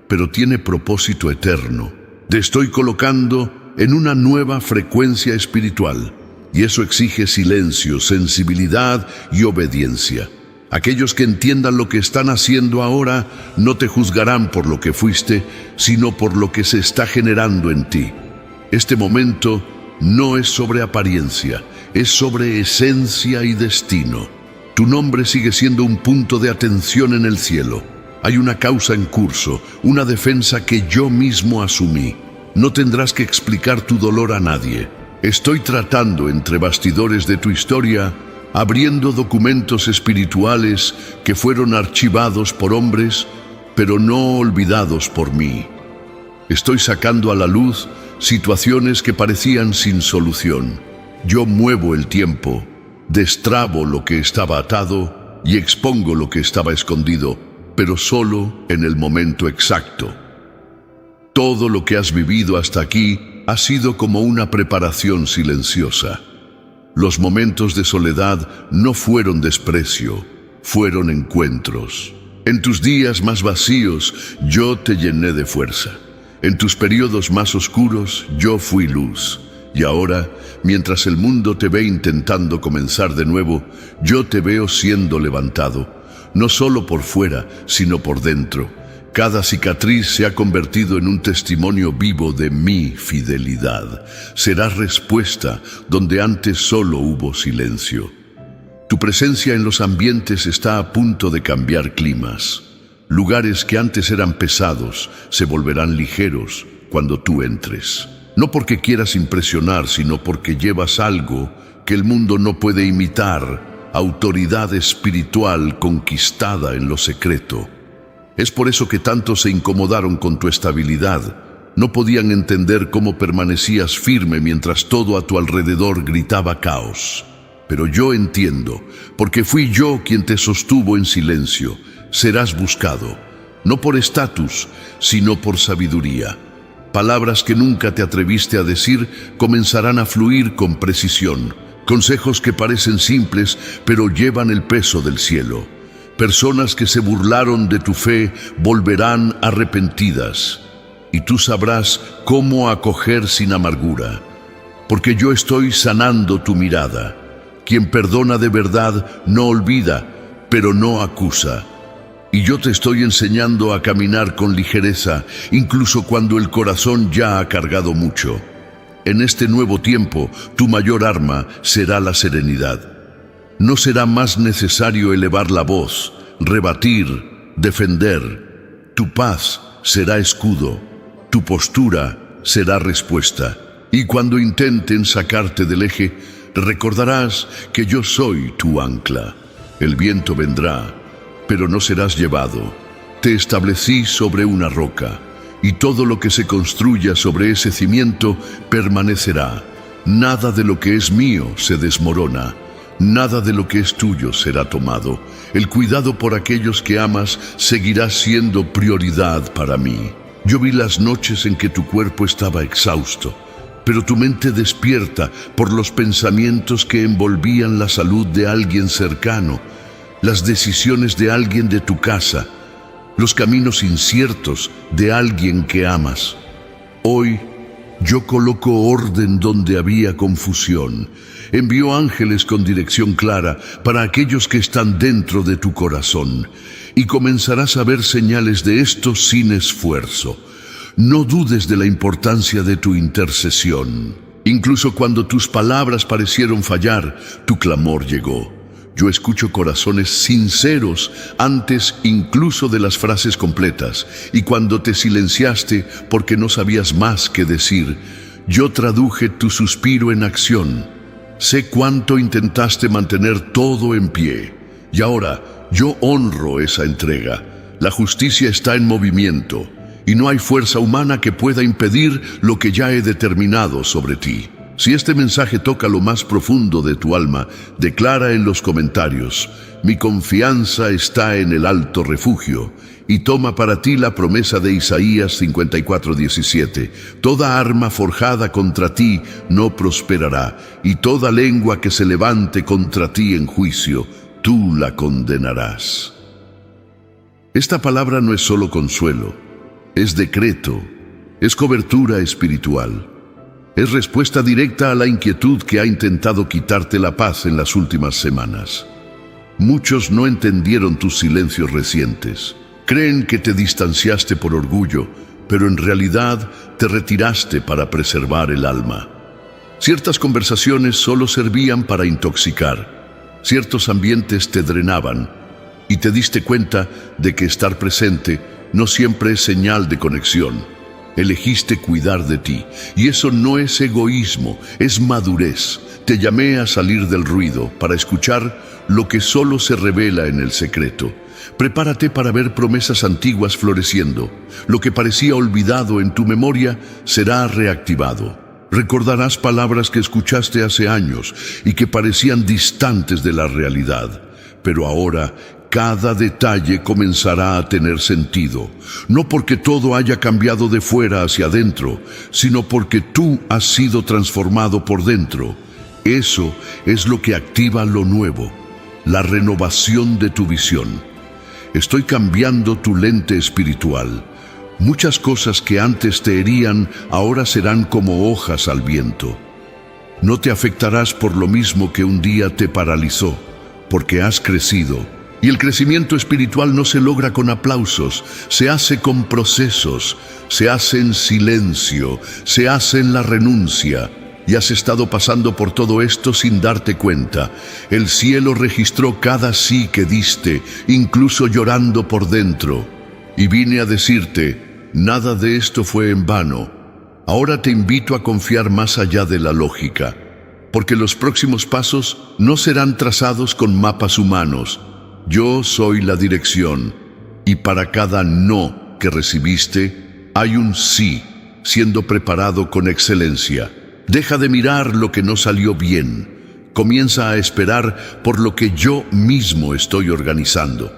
pero tiene propósito eterno. Te estoy colocando en una nueva frecuencia espiritual, y eso exige silencio, sensibilidad y obediencia. Aquellos que entiendan lo que están haciendo ahora no te juzgarán por lo que fuiste, sino por lo que se está generando en ti. Este momento no es sobre apariencia, es sobre esencia y destino. Tu nombre sigue siendo un punto de atención en el cielo. Hay una causa en curso, una defensa que yo mismo asumí. No tendrás que explicar tu dolor a nadie. Estoy tratando entre bastidores de tu historia, abriendo documentos espirituales que fueron archivados por hombres, pero no olvidados por mí. Estoy sacando a la luz situaciones que parecían sin solución. Yo muevo el tiempo, destrabo lo que estaba atado y expongo lo que estaba escondido, pero solo en el momento exacto. Todo lo que has vivido hasta aquí ha sido como una preparación silenciosa. Los momentos de soledad no fueron desprecio, fueron encuentros. En tus días más vacíos, yo te llené de fuerza. En tus periodos más oscuros, yo fui luz. Y ahora, mientras el mundo te ve intentando comenzar de nuevo, yo te veo siendo levantado, no solo por fuera, sino por dentro. Cada cicatriz se ha convertido en un testimonio vivo de mi fidelidad. Será respuesta donde antes solo hubo silencio. Tu presencia en los ambientes está a punto de cambiar climas. Lugares que antes eran pesados se volverán ligeros cuando tú entres. No porque quieras impresionar, sino porque llevas algo que el mundo no puede imitar, autoridad espiritual conquistada en lo secreto. Es por eso que tantos se incomodaron con tu estabilidad. No podían entender cómo permanecías firme mientras todo a tu alrededor gritaba caos. Pero yo entiendo, porque fui yo quien te sostuvo en silencio. Serás buscado, no por estatus, sino por sabiduría. Palabras que nunca te atreviste a decir comenzarán a fluir con precisión. Consejos que parecen simples, pero llevan el peso del cielo. Personas que se burlaron de tu fe volverán arrepentidas, y tú sabrás cómo acoger sin amargura, porque yo estoy sanando tu mirada. Quien perdona de verdad no olvida, pero no acusa. Y yo te estoy enseñando a caminar con ligereza, incluso cuando el corazón ya ha cargado mucho. En este nuevo tiempo, tu mayor arma será la serenidad. No será más necesario elevar la voz, rebatir, defender. Tu paz será escudo, tu postura será respuesta. Y cuando intenten sacarte del eje, recordarás que yo soy tu ancla. El viento vendrá, pero no serás llevado. Te establecí sobre una roca, y todo lo que se construya sobre ese cimiento permanecerá. Nada de lo que es mío se desmorona. Nada de lo que es tuyo será tomado. El cuidado por aquellos que amas seguirá siendo prioridad para mí. Yo vi las noches en que tu cuerpo estaba exhausto, pero tu mente despierta por los pensamientos que envolvían la salud de alguien cercano, las decisiones de alguien de tu casa, los caminos inciertos de alguien que amas. Hoy, yo coloco orden donde había confusión. Envío ángeles con dirección clara para aquellos que están dentro de tu corazón, y comenzarás a ver señales de esto sin esfuerzo. No dudes de la importancia de tu intercesión. Incluso cuando tus palabras parecieron fallar, tu clamor llegó. Yo escucho corazones sinceros antes incluso de las frases completas, y cuando te silenciaste porque no sabías más que decir, yo traduje tu suspiro en acción. Sé cuánto intentaste mantener todo en pie, y ahora yo honro esa entrega. La justicia está en movimiento, y no hay fuerza humana que pueda impedir lo que ya he determinado sobre ti. Si este mensaje toca lo más profundo de tu alma, declara en los comentarios, mi confianza está en el alto refugio, y toma para ti la promesa de Isaías 54:17. Toda arma forjada contra ti no prosperará, y toda lengua que se levante contra ti en juicio, tú la condenarás. Esta palabra no es solo consuelo, es decreto, es cobertura espiritual. Es respuesta directa a la inquietud que ha intentado quitarte la paz en las últimas semanas. Muchos no entendieron tus silencios recientes. Creen que te distanciaste por orgullo, pero en realidad te retiraste para preservar el alma. Ciertas conversaciones solo servían para intoxicar. Ciertos ambientes te drenaban, y te diste cuenta de que estar presente no siempre es señal de conexión. elegiste cuidar de ti. Y eso no es egoísmo, es madurez. Te llamé a salir del ruido para escuchar lo que solo se revela en el secreto. Prepárate para ver promesas antiguas floreciendo. Lo que parecía olvidado en tu memoria será reactivado. Recordarás palabras que escuchaste hace años y que parecían distantes de la realidad. Pero ahora cada detalle comenzará a tener sentido. No porque todo haya cambiado de fuera hacia adentro, sino porque tú has sido transformado por dentro. Eso es lo que activa lo nuevo, la renovación de tu visión. Estoy cambiando tu lente espiritual. Muchas cosas que antes te herían ahora serán como hojas al viento. No te afectarás por lo mismo que un día te paralizó, porque has crecido. Y el crecimiento espiritual no se logra con aplausos, se hace con procesos, se hace en silencio, se hace en la renuncia. Y has estado pasando por todo esto sin darte cuenta. El cielo registró cada sí que diste, incluso llorando por dentro. Y vine a decirte, nada de esto fue en vano. Ahora te invito a confiar más allá de la lógica, porque los próximos pasos no serán trazados con mapas humanos. Yo soy la dirección, y para cada no que recibiste, hay un sí, siendo preparado con excelencia. Deja de mirar lo que no salió bien. Comienza a esperar por lo que yo mismo estoy organizando.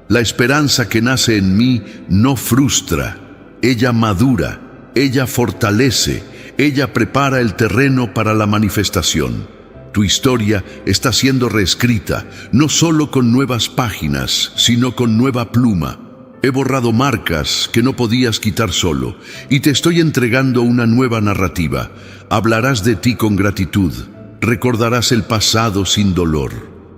La esperanza que nace en mí no frustra. Ella madura, ella fortalece, ella prepara el terreno para la manifestación. Tu historia está siendo reescrita, no solo con nuevas páginas, sino con nueva pluma. He borrado marcas que no podías quitar solo, y te estoy entregando una nueva narrativa. Hablarás de ti con gratitud, recordarás el pasado sin dolor,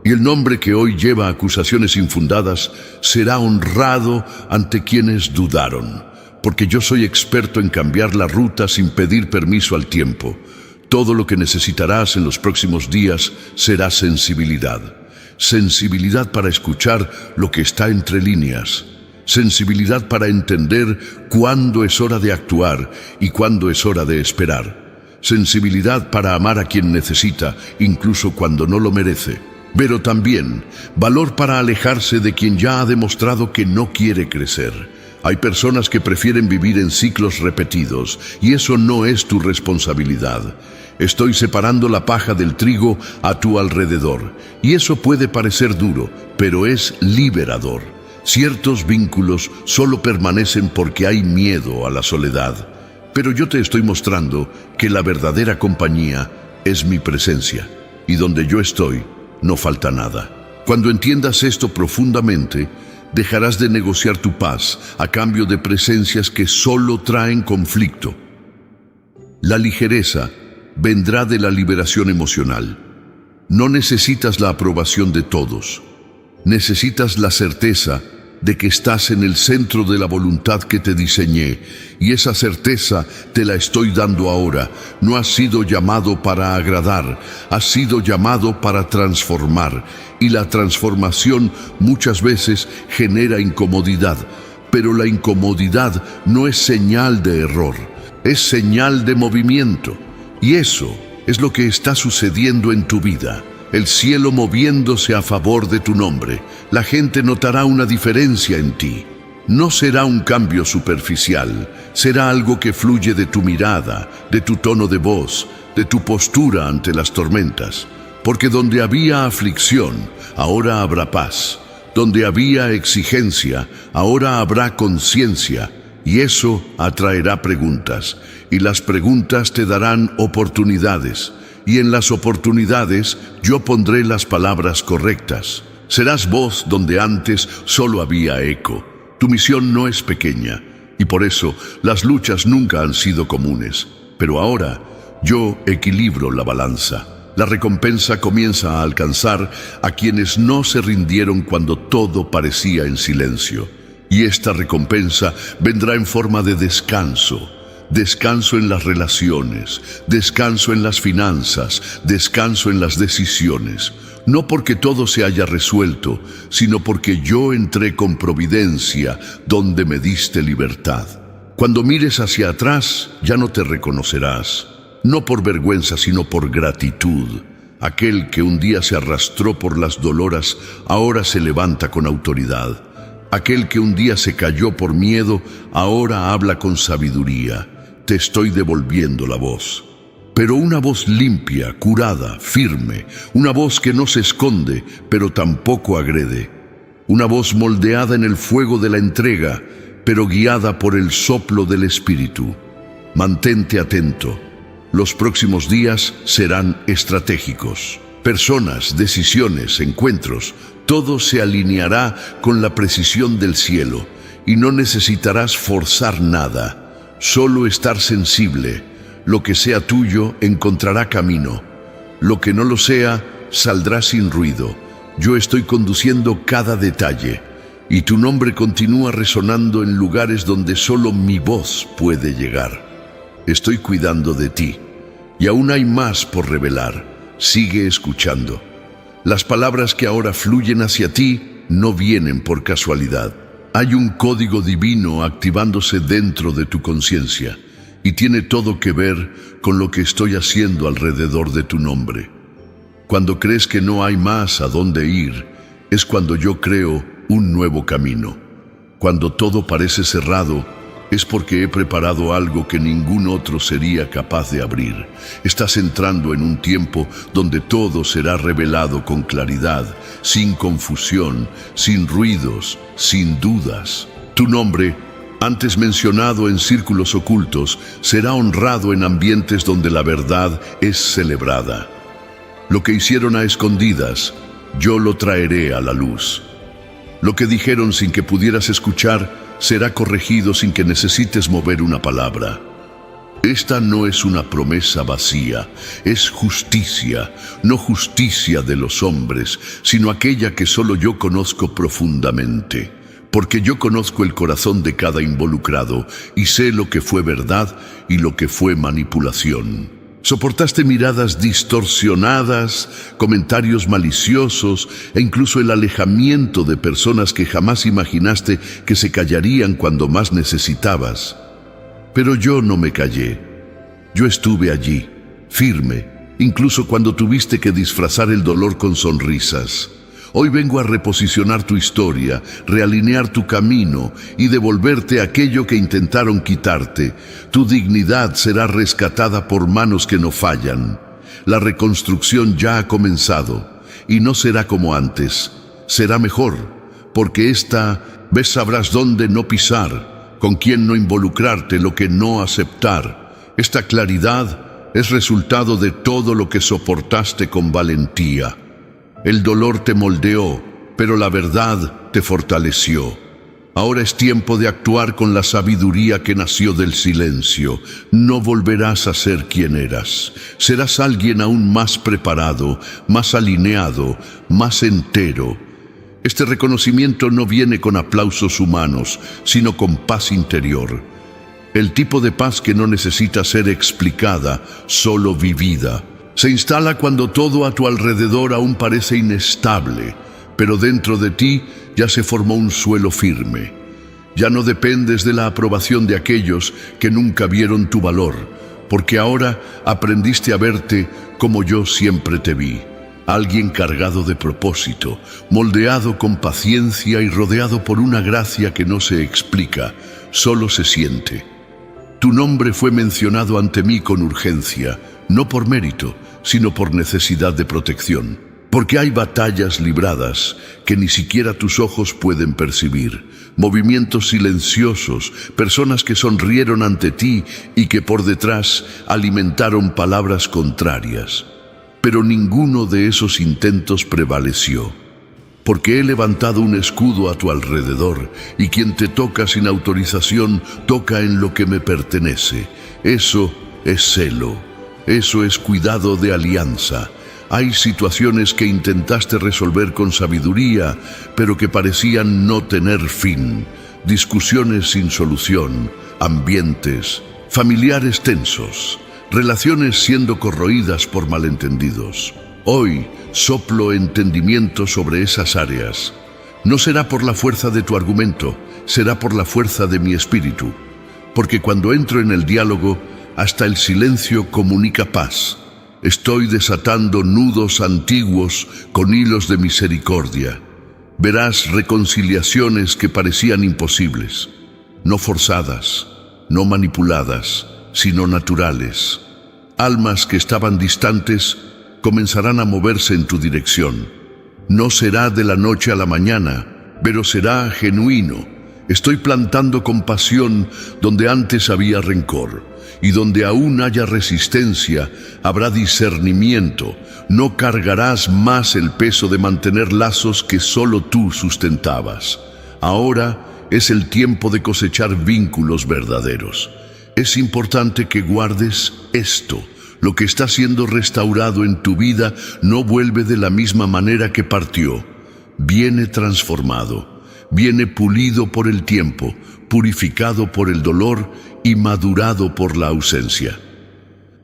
y el nombre que hoy lleva acusaciones infundadas será honrado ante quienes dudaron, porque yo soy experto en cambiar la ruta sin pedir permiso al tiempo. Todo lo que necesitarás en los próximos días será sensibilidad. Sensibilidad para escuchar lo que está entre líneas. Sensibilidad para entender cuándo es hora de actuar y cuándo es hora de esperar. Sensibilidad para amar a quien necesita, incluso cuando no lo merece. Pero también valor para alejarse de quien ya ha demostrado que no quiere crecer. Hay personas que prefieren vivir en ciclos repetidos, y eso no es tu responsabilidad. Estoy separando la paja del trigo a tu alrededor, y eso puede parecer duro, pero es liberador. Ciertos vínculos solo permanecen porque hay miedo a la soledad. Pero yo te estoy mostrando que la verdadera compañía es mi presencia, y donde yo estoy, no falta nada. Cuando entiendas esto profundamente, dejarás de negociar tu paz a cambio de presencias que solo traen conflicto. La ligereza vendrá de la liberación emocional. No necesitas la aprobación de todos. Necesitas la certeza de que estás en el centro de la voluntad que te diseñé, y esa certeza te la estoy dando ahora. No has sido llamado para agradar, has sido llamado para transformar, y la transformación muchas veces genera incomodidad, pero la incomodidad no es señal de error, es señal de movimiento, y eso es lo que está sucediendo en tu vida. El cielo moviéndose a favor de tu nombre. La gente notará una diferencia en ti. No será un cambio superficial, será algo que fluye de tu mirada, de tu tono de voz, de tu postura ante las tormentas. Porque donde había aflicción, ahora habrá paz. Donde había exigencia, ahora habrá conciencia. Y eso atraerá preguntas, y las preguntas te darán oportunidades. Y en las oportunidades yo pondré las palabras correctas. Serás voz donde antes solo había eco. Tu misión no es pequeña, y por eso las luchas nunca han sido comunes. Pero ahora yo equilibro la balanza. La recompensa comienza a alcanzar a quienes no se rindieron cuando todo parecía en silencio. Y esta recompensa vendrá en forma de descanso. Descanso en las relaciones, descanso en las finanzas, descanso en las decisiones. No porque todo se haya resuelto, sino porque yo entré con providencia donde me diste libertad. Cuando mires hacia atrás, ya no te reconocerás, no por vergüenza, sino por gratitud. Aquel que un día se arrastró por las doloras, ahora se levanta con autoridad. Aquel que un día se cayó por miedo, ahora habla con sabiduría. Te estoy devolviendo la voz. Pero una voz limpia, curada, firme, una voz que no se esconde, pero tampoco agrede. Una voz moldeada en el fuego de la entrega, pero guiada por el soplo del Espíritu. Mantente atento. Los próximos días serán estratégicos. Personas, decisiones, encuentros, todo se alineará con la precisión del cielo y no necesitarás forzar nada, solo estar sensible. Lo que sea tuyo encontrará camino. Lo que no lo sea, saldrá sin ruido. Yo estoy conduciendo cada detalle y tu nombre continúa resonando en lugares donde solo mi voz puede llegar. Estoy cuidando de ti y aún hay más por revelar. Sigue escuchando. Las palabras que ahora fluyen hacia ti no vienen por casualidad. Hay un código divino activándose dentro de tu conciencia y tiene todo que ver con lo que estoy haciendo alrededor de tu nombre. Cuando crees que no hay más a dónde ir, es cuando yo creo un nuevo camino. Cuando todo parece cerrado, es porque he preparado algo que ningún otro sería capaz de abrir. Estás entrando en un tiempo donde todo será revelado con claridad, sin confusión, sin ruidos, sin dudas. Tu nombre, antes mencionado en círculos ocultos, será honrado en ambientes donde la verdad es celebrada. Lo que hicieron a escondidas, yo lo traeré a la luz. Lo que dijeron sin que pudieras escuchar, será corregido sin que necesites mover una palabra. Esta no es una promesa vacía, es justicia, no justicia de los hombres, sino aquella que solo yo conozco profundamente. Porque yo conozco el corazón de cada involucrado y sé lo que fue verdad y lo que fue manipulación. Soportaste miradas distorsionadas, comentarios maliciosos e incluso el alejamiento de personas que jamás imaginaste que se callarían cuando más necesitabas. Pero yo no me callé. Yo estuve allí, firme, incluso cuando tuviste que disfrazar el dolor con sonrisas. Hoy vengo a reposicionar tu historia, realinear tu camino y devolverte aquello que intentaron quitarte. Tu dignidad será rescatada por manos que no fallan. La reconstrucción ya ha comenzado y no será como antes. Será mejor, porque esta vez sabrás dónde no pisar, con quién no involucrarte, lo que no aceptar. Esta claridad es resultado de todo lo que soportaste con valentía. El dolor te moldeó, pero la verdad te fortaleció. Ahora es tiempo de actuar con la sabiduría que nació del silencio. No volverás a ser quien eras. Serás alguien aún más preparado, más alineado, más entero. Este reconocimiento no viene con aplausos humanos, sino con paz interior. El tipo de paz que no necesita ser explicada, solo vivida. Se instala cuando todo a tu alrededor aún parece inestable, pero dentro de ti ya se formó un suelo firme. Ya no dependes de la aprobación de aquellos que nunca vieron tu valor, porque ahora aprendiste a verte como yo siempre te vi. Alguien cargado de propósito, moldeado con paciencia y rodeado por una gracia que no se explica, solo se siente. Tu nombre fue mencionado ante mí con urgencia, no por mérito, sino por necesidad de protección. Porque hay batallas libradas que ni siquiera tus ojos pueden percibir, movimientos silenciosos, personas que sonrieron ante ti y que por detrás alimentaron palabras contrarias. Pero ninguno de esos intentos prevaleció. Porque he levantado un escudo a tu alrededor y quien te toca sin autorización toca en lo que me pertenece. Eso es celo. Eso es cuidado de alianza. Hay situaciones que intentaste resolver con sabiduría, pero que parecían no tener fin. Discusiones sin solución, ambientes, familiares tensos, relaciones siendo corroídas por malentendidos. Hoy soplo entendimiento sobre esas áreas. No será por la fuerza de tu argumento, será por la fuerza de mi espíritu. porque cuando entro en el diálogo, hasta el silencio comunica paz. Estoy desatando nudos antiguos con hilos de misericordia. Verás reconciliaciones que parecían imposibles, no forzadas, no manipuladas, sino naturales. Almas que estaban distantes comenzarán a moverse en tu dirección. No será de la noche a la mañana, pero será genuino. Estoy plantando compasión donde antes había rencor, y donde aún haya resistencia, habrá discernimiento. No cargarás más el peso de mantener lazos que solo tú sustentabas. Ahora es el tiempo de cosechar vínculos verdaderos. Es importante que guardes esto. Lo que está siendo restaurado en tu vida no vuelve de la misma manera que partió. Viene transformado, viene pulido por el tiempo, purificado por el dolor y madurado por la ausencia.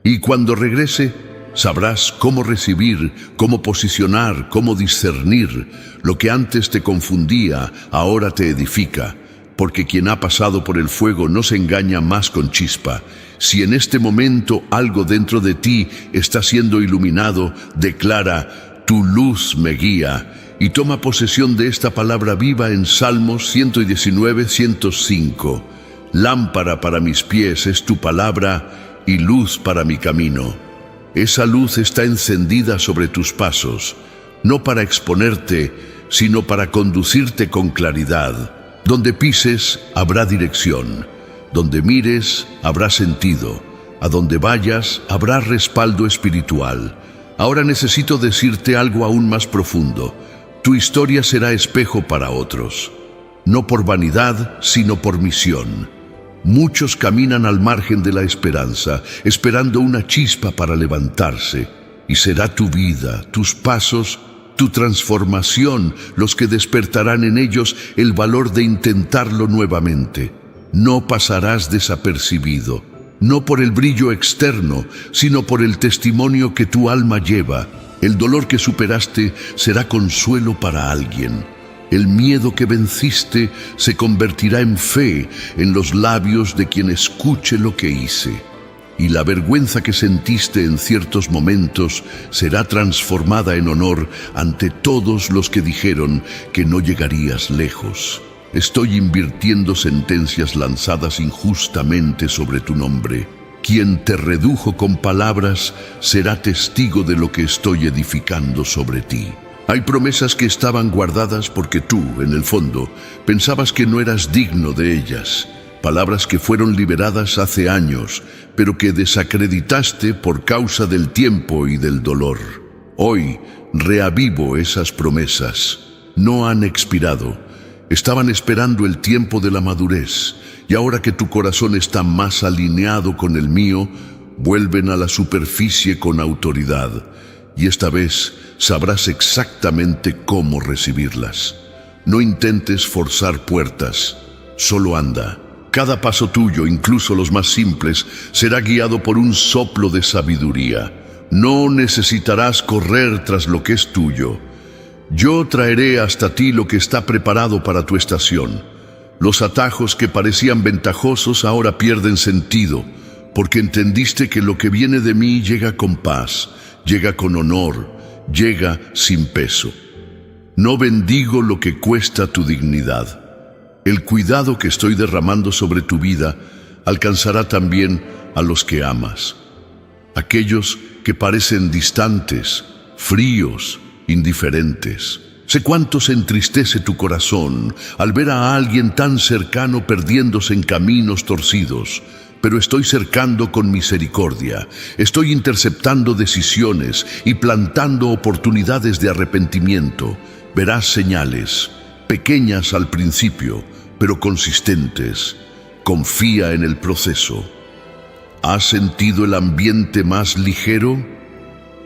Y cuando regrese, sabrás cómo recibir, cómo posicionar, cómo discernir. Lo que antes te confundía, ahora te edifica, porque quien ha pasado por el fuego no se engaña más con chispa. Si en este momento algo dentro de ti está siendo iluminado, declara: tu luz me guía, y toma posesión de esta palabra viva en Salmos 119, 105. Lámpara para mis pies es tu palabra y luz para mi camino. Esa luz está encendida sobre tus pasos, no para exponerte, sino para conducirte con claridad. Donde pises, habrá dirección. Donde mires, habrá sentido. A donde vayas, habrá respaldo espiritual. Ahora necesito decirte algo aún más profundo. Tu historia será espejo para otros. No por vanidad, sino por misión. Muchos caminan al margen de la esperanza, esperando una chispa para levantarse. Y será tu vida, tus pasos, tu transformación, los que despertarán en ellos el valor de intentarlo nuevamente. No pasarás desapercibido, no por el brillo externo, sino por el testimonio que tu alma lleva. El dolor que superaste será consuelo para alguien. El miedo que venciste se convertirá en fe en los labios de quien escuche lo que hice. Y la vergüenza que sentiste en ciertos momentos será transformada en honor ante todos los que dijeron que no llegarías lejos. Estoy invirtiendo sentencias lanzadas injustamente sobre tu nombre. Quien te redujo con palabras será testigo de lo que estoy edificando sobre ti. Hay promesas que estaban guardadas porque tú, en el fondo, pensabas que no eras digno de ellas. Palabras que fueron liberadas hace años, pero que desacreditaste por causa del tiempo y del dolor. Hoy reavivo esas promesas. No han expirado. Estaban esperando el tiempo de la madurez, y ahora que tu corazón está más alineado con el mío, vuelven a la superficie con autoridad, y esta vez sabrás exactamente cómo recibirlas. No intentes forzar puertas, solo anda. Cada paso tuyo, incluso los más simples, será guiado por un soplo de sabiduría. No necesitarás correr tras lo que es tuyo. Yo traeré hasta ti lo que está preparado para tu estación. Los atajos que parecían ventajosos ahora pierden sentido, porque entendiste que lo que viene de mí llega con paz, llega con honor, llega sin peso. No bendigo lo que cuesta tu dignidad. El cuidado que estoy derramando sobre tu vida alcanzará también a los que amas. Aquellos que parecen distantes, fríos, indiferentes. Sé cuánto se entristece tu corazón al ver a alguien tan cercano perdiéndose en caminos torcidos, pero estoy cercando con misericordia, estoy interceptando decisiones y plantando oportunidades de arrepentimiento. Verás señales, pequeñas al principio, pero consistentes. Confía en el proceso. ¿Has sentido el ambiente más ligero?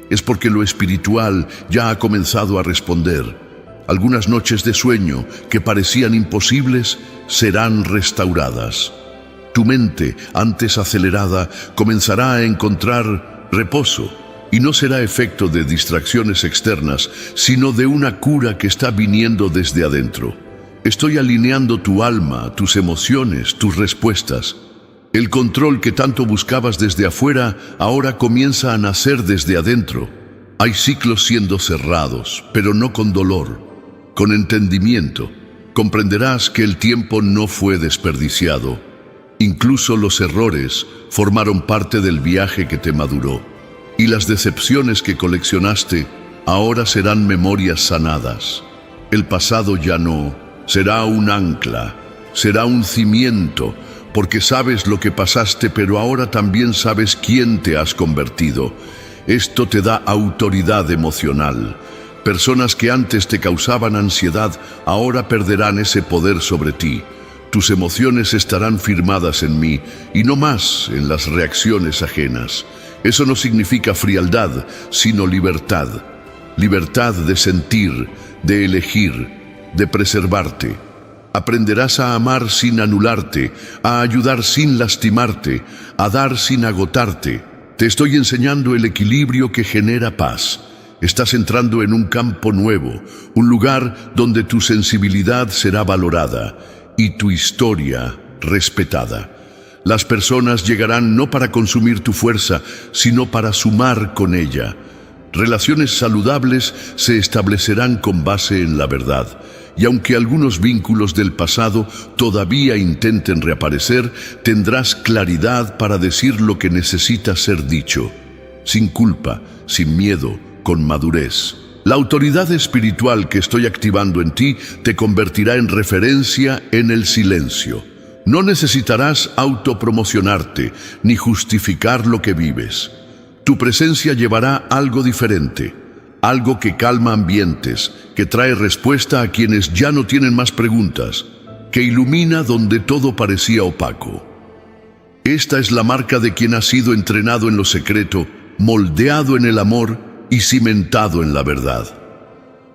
Es porque lo espiritual ya ha comenzado a responder. Algunas noches de sueño que parecían imposibles serán restauradas. Tu mente, antes acelerada, comenzará a encontrar reposo, y no será efecto de distracciones externas, sino de una cura que está viniendo desde adentro. Estoy alineando tu alma, tus emociones, tus respuestas. El control que tanto buscabas desde afuera ahora comienza a nacer desde adentro. Hay ciclos siendo cerrados, pero no con dolor, con entendimiento. Comprenderás que el tiempo no fue desperdiciado. Incluso los errores formaron parte del viaje que te maduró. Y las decepciones que coleccionaste ahora serán memorias sanadas. El pasado ya no será un ancla, será un cimiento, porque sabes lo que pasaste, pero ahora también sabes quién te has convertido. Esto te da autoridad emocional. Personas que antes te causaban ansiedad, ahora perderán ese poder sobre ti. Tus emociones estarán firmadas en mí, y no más en las reacciones ajenas. Eso no significa frialdad, sino libertad. Libertad de sentir, de elegir, de preservarte. Aprenderás a amar sin anularte, a ayudar sin lastimarte, a dar sin agotarte. Te estoy enseñando el equilibrio que genera paz. Estás entrando en un campo nuevo, un lugar donde tu sensibilidad será valorada y tu historia respetada. Las personas llegarán no para consumir tu fuerza, sino para sumar con ella. Relaciones saludables se establecerán con base en la verdad. Y aunque algunos vínculos del pasado todavía intenten reaparecer, tendrás claridad para decir lo que necesita ser dicho. Sin culpa, sin miedo, con madurez. La autoridad espiritual que estoy activando en ti te convertirá en referencia en el silencio. No necesitarás autopromocionarte ni justificar lo que vives. Tu presencia llevará algo diferente, algo que calma ambientes, que trae respuesta a quienes ya no tienen más preguntas, que ilumina donde todo parecía opaco. Esta es la marca de quien ha sido entrenado en lo secreto, moldeado en el amor y cimentado en la verdad.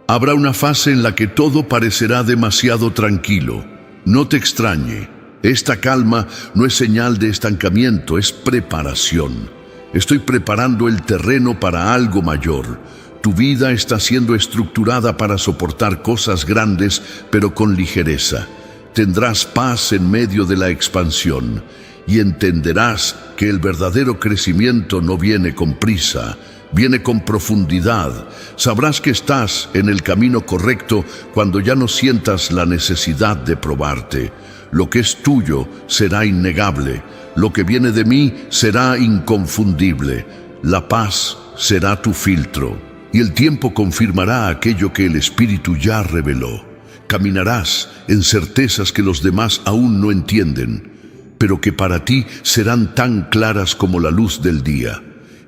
Habrá una fase en la que todo parecerá demasiado tranquilo. No te extrañe, esta calma no es señal de estancamiento, es preparación. Estoy preparando el terreno para algo mayor. Tu vida está siendo estructurada para soportar cosas grandes, pero con ligereza. Tendrás paz en medio de la expansión y entenderás que el verdadero crecimiento no viene con prisa, viene con profundidad. Sabrás que estás en el camino correcto cuando ya no sientas la necesidad de probarte. Lo que es tuyo será innegable. Lo que viene de mí será inconfundible. La paz será tu filtro. Y el tiempo confirmará aquello que el Espíritu ya reveló. Caminarás en certezas que los demás aún no entienden, pero que para ti serán tan claras como la luz del día.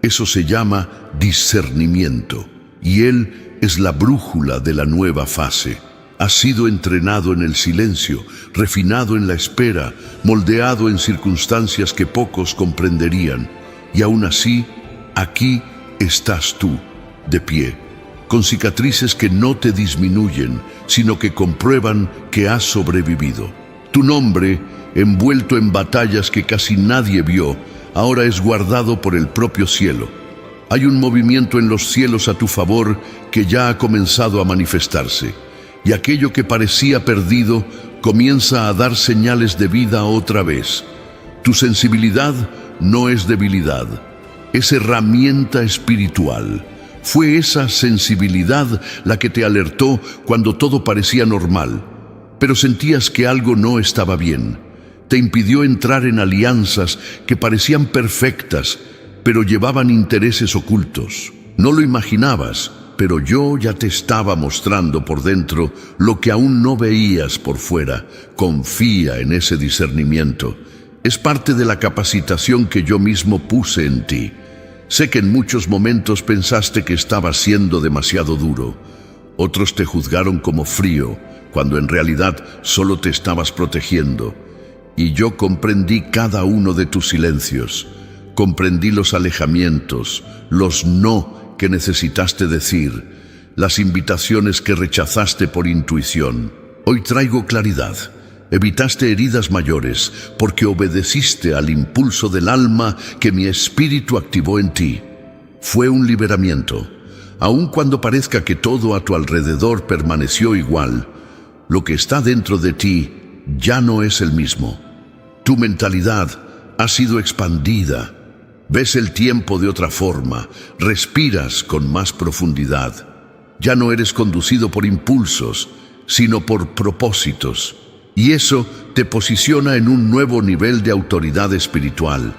Eso se llama discernimiento, y él es la brújula de la nueva fase. Has sido entrenado en el silencio, refinado en la espera, moldeado en circunstancias que pocos comprenderían. Y aún así, aquí estás tú, de pie, con cicatrices que no te disminuyen, sino que comprueban que has sobrevivido. Tu nombre, envuelto en batallas que casi nadie vio, ahora es guardado por el propio cielo. Hay un movimiento en los cielos a tu favor que ya ha comenzado a manifestarse. Y aquello que parecía perdido comienza a dar señales de vida otra vez. Tu sensibilidad no es debilidad, es herramienta espiritual. Fue esa sensibilidad la que te alertó cuando todo parecía normal, pero sentías que algo no estaba bien. Te impidió entrar en alianzas que parecían perfectas, pero llevaban intereses ocultos. No lo imaginabas, pero yo ya te estaba mostrando por dentro lo que aún no veías por fuera. Confía en ese discernimiento. Es parte de la capacitación que yo mismo puse en ti. Sé que en muchos momentos pensaste que estabas siendo demasiado duro. Otros te juzgaron como frío, cuando en realidad solo te estabas protegiendo. Y yo comprendí cada uno de tus silencios. Comprendí los alejamientos, los no que necesitaste decir, las invitaciones que rechazaste por intuición. Hoy traigo claridad. Evitaste heridas mayores porque obedeciste al impulso del alma que mi espíritu activó en ti. Fue un liberamiento. Aun cuando parezca que todo a tu alrededor permaneció igual, lo que está dentro de ti ya no es el mismo. Tu mentalidad, ha sido expandida. Ves el tiempo de otra forma, respiras con más profundidad. Ya no eres conducido por impulsos, sino por propósitos. Y eso te posiciona en un nuevo nivel de autoridad espiritual.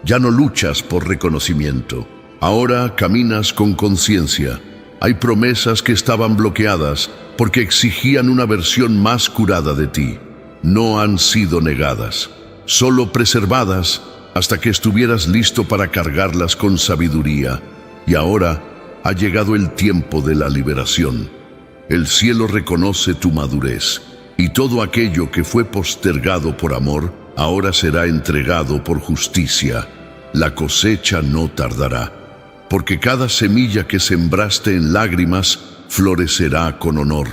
Ya no luchas por reconocimiento. Ahora caminas con conciencia. Hay promesas que estaban bloqueadas porque exigían una versión más curada de ti. No han sido negadas, solo preservadas hasta que estuvieras listo para cargarlas con sabiduría. Y ahora ha llegado el tiempo de la liberación. El cielo reconoce tu madurez, y todo aquello que fue postergado por amor, ahora será entregado por justicia. La cosecha no tardará, porque cada semilla que sembraste en lágrimas florecerá con honor.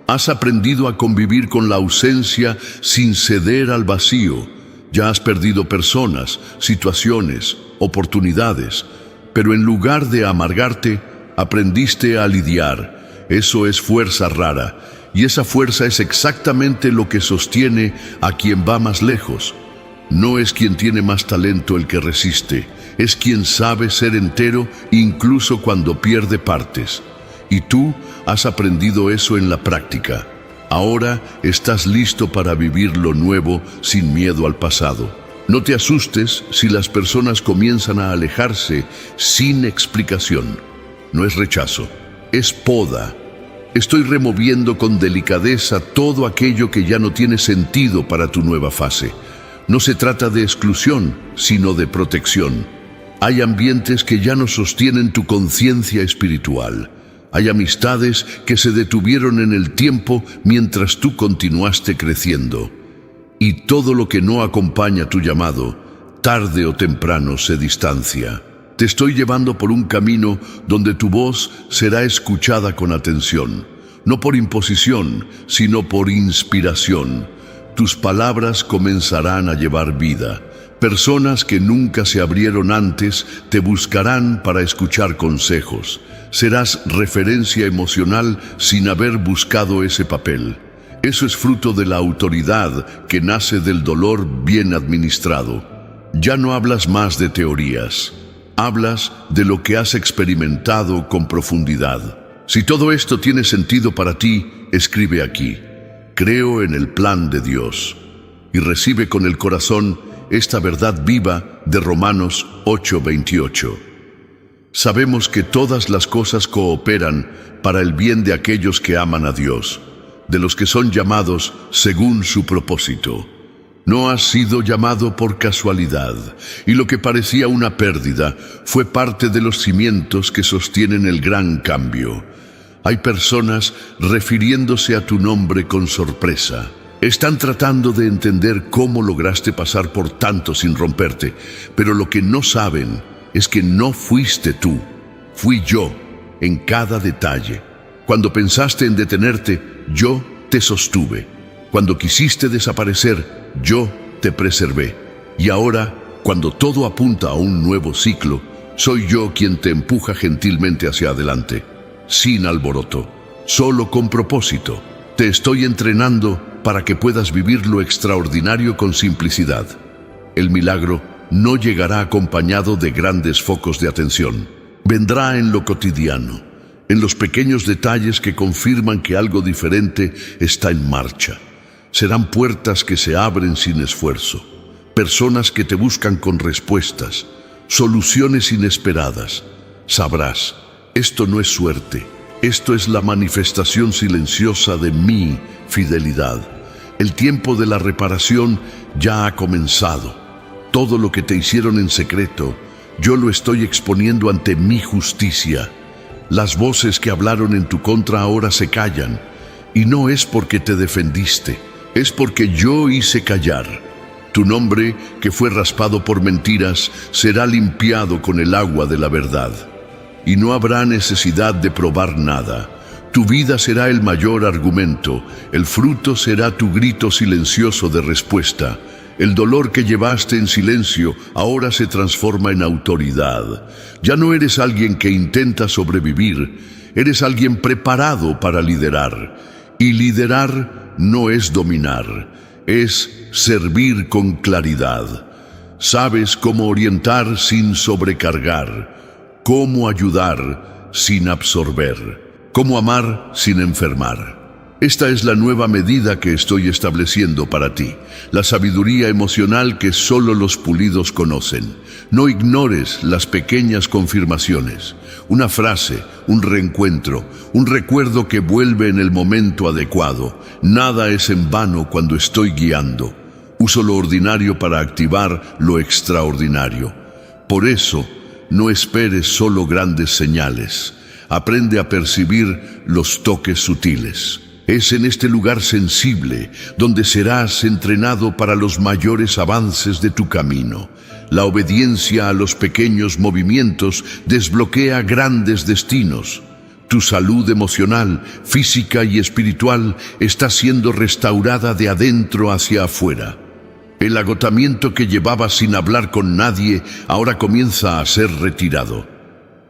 Has aprendido a convivir con la ausencia sin ceder al vacío. Ya has perdido personas, situaciones, oportunidades, pero en lugar de amargarte, aprendiste a lidiar. Eso es fuerza rara, y esa fuerza es exactamente lo que sostiene a quien va más lejos. No es quien tiene más talento el que resiste, es quien sabe ser entero incluso cuando pierde partes. Y tú has aprendido eso en la práctica. Ahora estás listo para vivir lo nuevo sin miedo al pasado. No te asustes si las personas comienzan a alejarse sin explicación. No es rechazo, es poda. Estoy removiendo con delicadeza todo aquello que ya no tiene sentido para tu nueva fase. No se trata de exclusión, sino de protección. Hay ambientes que ya no sostienen tu conciencia espiritual. Hay amistades que se detuvieron en el tiempo mientras tú continuaste creciendo. Y todo lo que no acompaña tu llamado, tarde o temprano se distancia. Te estoy llevando por un camino donde tu voz será escuchada con atención, no por imposición, sino por inspiración. Tus palabras comenzarán a llevar vida. Personas que nunca se abrieron antes te buscarán para escuchar consejos. Serás referencia emocional sin haber buscado ese papel. Eso es fruto de la autoridad que nace del dolor bien administrado. Ya no hablas más de teorías. Hablas de lo que has experimentado con profundidad. Si todo esto tiene sentido para ti, escribe aquí: creo en el plan de Dios, y recibe con el corazón esta verdad viva de Romanos 8:28. Sabemos que todas las cosas cooperan para el bien de aquellos que aman a Dios, de los que son llamados según su propósito. No has sido llamado por casualidad, y lo que parecía una pérdida fue parte de los cimientos que sostienen el gran cambio. Hay personas refiriéndose a tu nombre con sorpresa. Están tratando de entender cómo lograste pasar por tanto sin romperte, pero lo que no saben es que no fuiste tú, fui yo, en cada detalle. Cuando pensaste en detenerte, yo te sostuve. Cuando quisiste desaparecer, yo te preservé. Y ahora, cuando todo apunta a un nuevo ciclo, soy yo quien te empuja gentilmente hacia adelante, sin alboroto, solo con propósito. Te estoy entrenando para que puedas vivir lo extraordinario con simplicidad. El milagro no llegará acompañado de grandes focos de atención. Vendrá en lo cotidiano, en los pequeños detalles que confirman que algo diferente está en marcha. Serán puertas que se abren sin esfuerzo, personas que te buscan con respuestas, soluciones inesperadas. Sabrás, esto no es suerte, esto es la manifestación silenciosa de mi fidelidad. El tiempo de la reparación ya ha comenzado. Todo lo que te hicieron en secreto, yo lo estoy exponiendo ante mi justicia. Las voces que hablaron en tu contra ahora se callan, y no es porque te defendiste, es porque yo hice callar. Tu nombre, que fue raspado por mentiras, será limpiado con el agua de la verdad. Y no habrá necesidad de probar nada. Tu vida será el mayor argumento, el fruto será tu grito silencioso de respuesta. El dolor que llevaste en silencio ahora se transforma en autoridad. Ya no eres alguien que intenta sobrevivir, eres alguien preparado para liderar. Y liderar no es dominar, es servir con claridad. Sabes cómo orientar sin sobrecargar, cómo ayudar sin absorber, cómo amar sin enfermar. Esta es la nueva medida que estoy estableciendo para ti, la sabiduría emocional que solo los pulidos conocen. No ignores las pequeñas confirmaciones, una frase, un reencuentro, un recuerdo que vuelve en el momento adecuado. Nada es en vano cuando estoy guiando. Uso lo ordinario para activar lo extraordinario. Por eso, no esperes solo grandes señales. Aprende a percibir los toques sutiles. Es en este lugar sensible donde serás entrenado para los mayores avances de tu camino. La obediencia a los pequeños movimientos desbloquea grandes destinos. Tu salud emocional, física y espiritual está siendo restaurada de adentro hacia afuera. El agotamiento que llevabas sin hablar con nadie ahora comienza a ser retirado.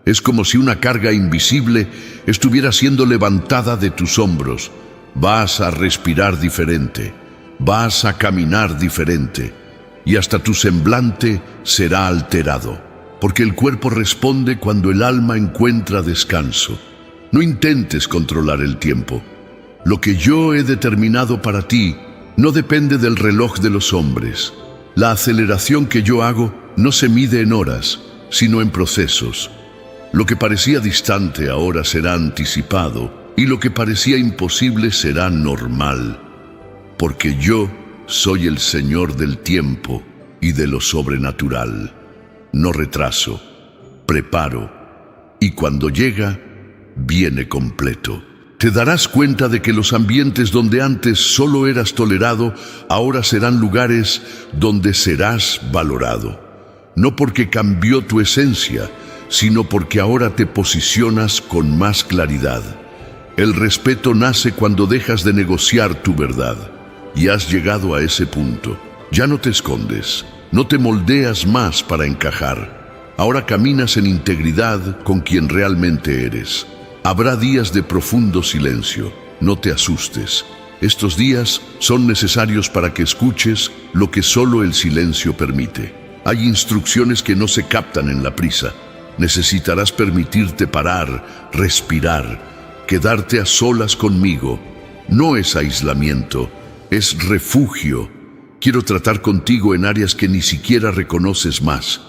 Es como si una carga invisible estuviera siendo levantada de tus hombros. Vas a respirar diferente, vas a caminar diferente, y hasta tu semblante será alterado, porque el cuerpo responde cuando el alma encuentra descanso. No intentes controlar el tiempo. Lo que yo he determinado para ti no depende del reloj de los hombres. La aceleración que yo hago no se mide en horas, sino en procesos. Lo que parecía distante ahora será anticipado, y lo que parecía imposible será normal, porque yo soy el Señor del tiempo y de lo sobrenatural. No retraso, preparo, y cuando llega, viene completo. Te darás cuenta de que los ambientes donde antes solo eras tolerado, ahora serán lugares donde serás valorado. No porque cambió tu esencia, sino porque ahora te posicionas con más claridad. El respeto nace cuando dejas de negociar tu verdad. Y has llegado a ese punto. Ya no te escondes, no te moldeas más para encajar. Ahora caminas en integridad con quien realmente eres. Habrá días de profundo silencio, no te asustes. Estos días son necesarios para que escuches lo que solo el silencio permite. Hay instrucciones que no se captan en la prisa. Necesitarás permitirte parar, respirar, quedarte a solas conmigo. No es aislamiento, es refugio. Quiero tratar contigo en áreas que ni siquiera reconoces más.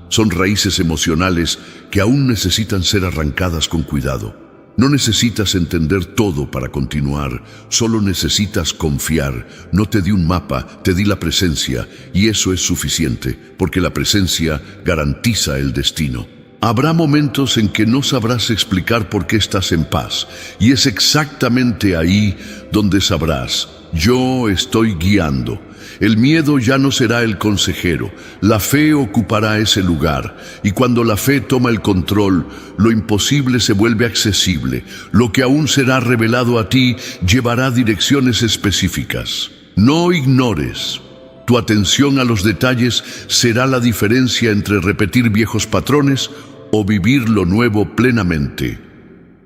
Son raíces emocionales que aún necesitan ser arrancadas con cuidado. No necesitas entender todo para continuar, solo necesitas confiar. No te di un mapa, te di la presencia, y eso es suficiente, porque la presencia garantiza el destino. Habrá momentos en que no sabrás explicar por qué estás en paz, y es exactamente ahí donde sabrás: yo estoy guiando. El miedo ya no será el consejero, la fe ocupará ese lugar, y cuando la fe toma el control, lo imposible se vuelve accesible. Lo que aún será revelado a ti llevará direcciones específicas. No ignores. Tu atención a los detalles será la diferencia entre repetir viejos patrones o vivir lo nuevo plenamente.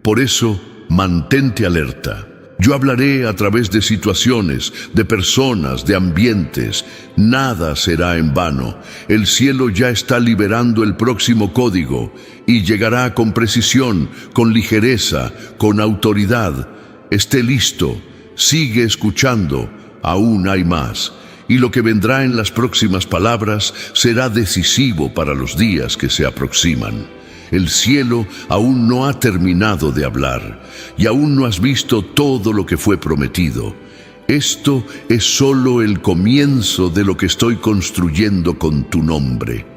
Por eso, mantente alerta. Yo hablaré a través de situaciones, de personas, de ambientes. Nada será en vano. El cielo ya está liberando el próximo código y llegará con precisión, con ligereza, con autoridad. Esté listo, sigue escuchando, aún hay más. Y lo que vendrá en las próximas palabras será decisivo para los días que se aproximan. El cielo aún no ha terminado de hablar, y aún no has visto todo lo que fue prometido. Esto es solo el comienzo de lo que estoy construyendo con tu nombre.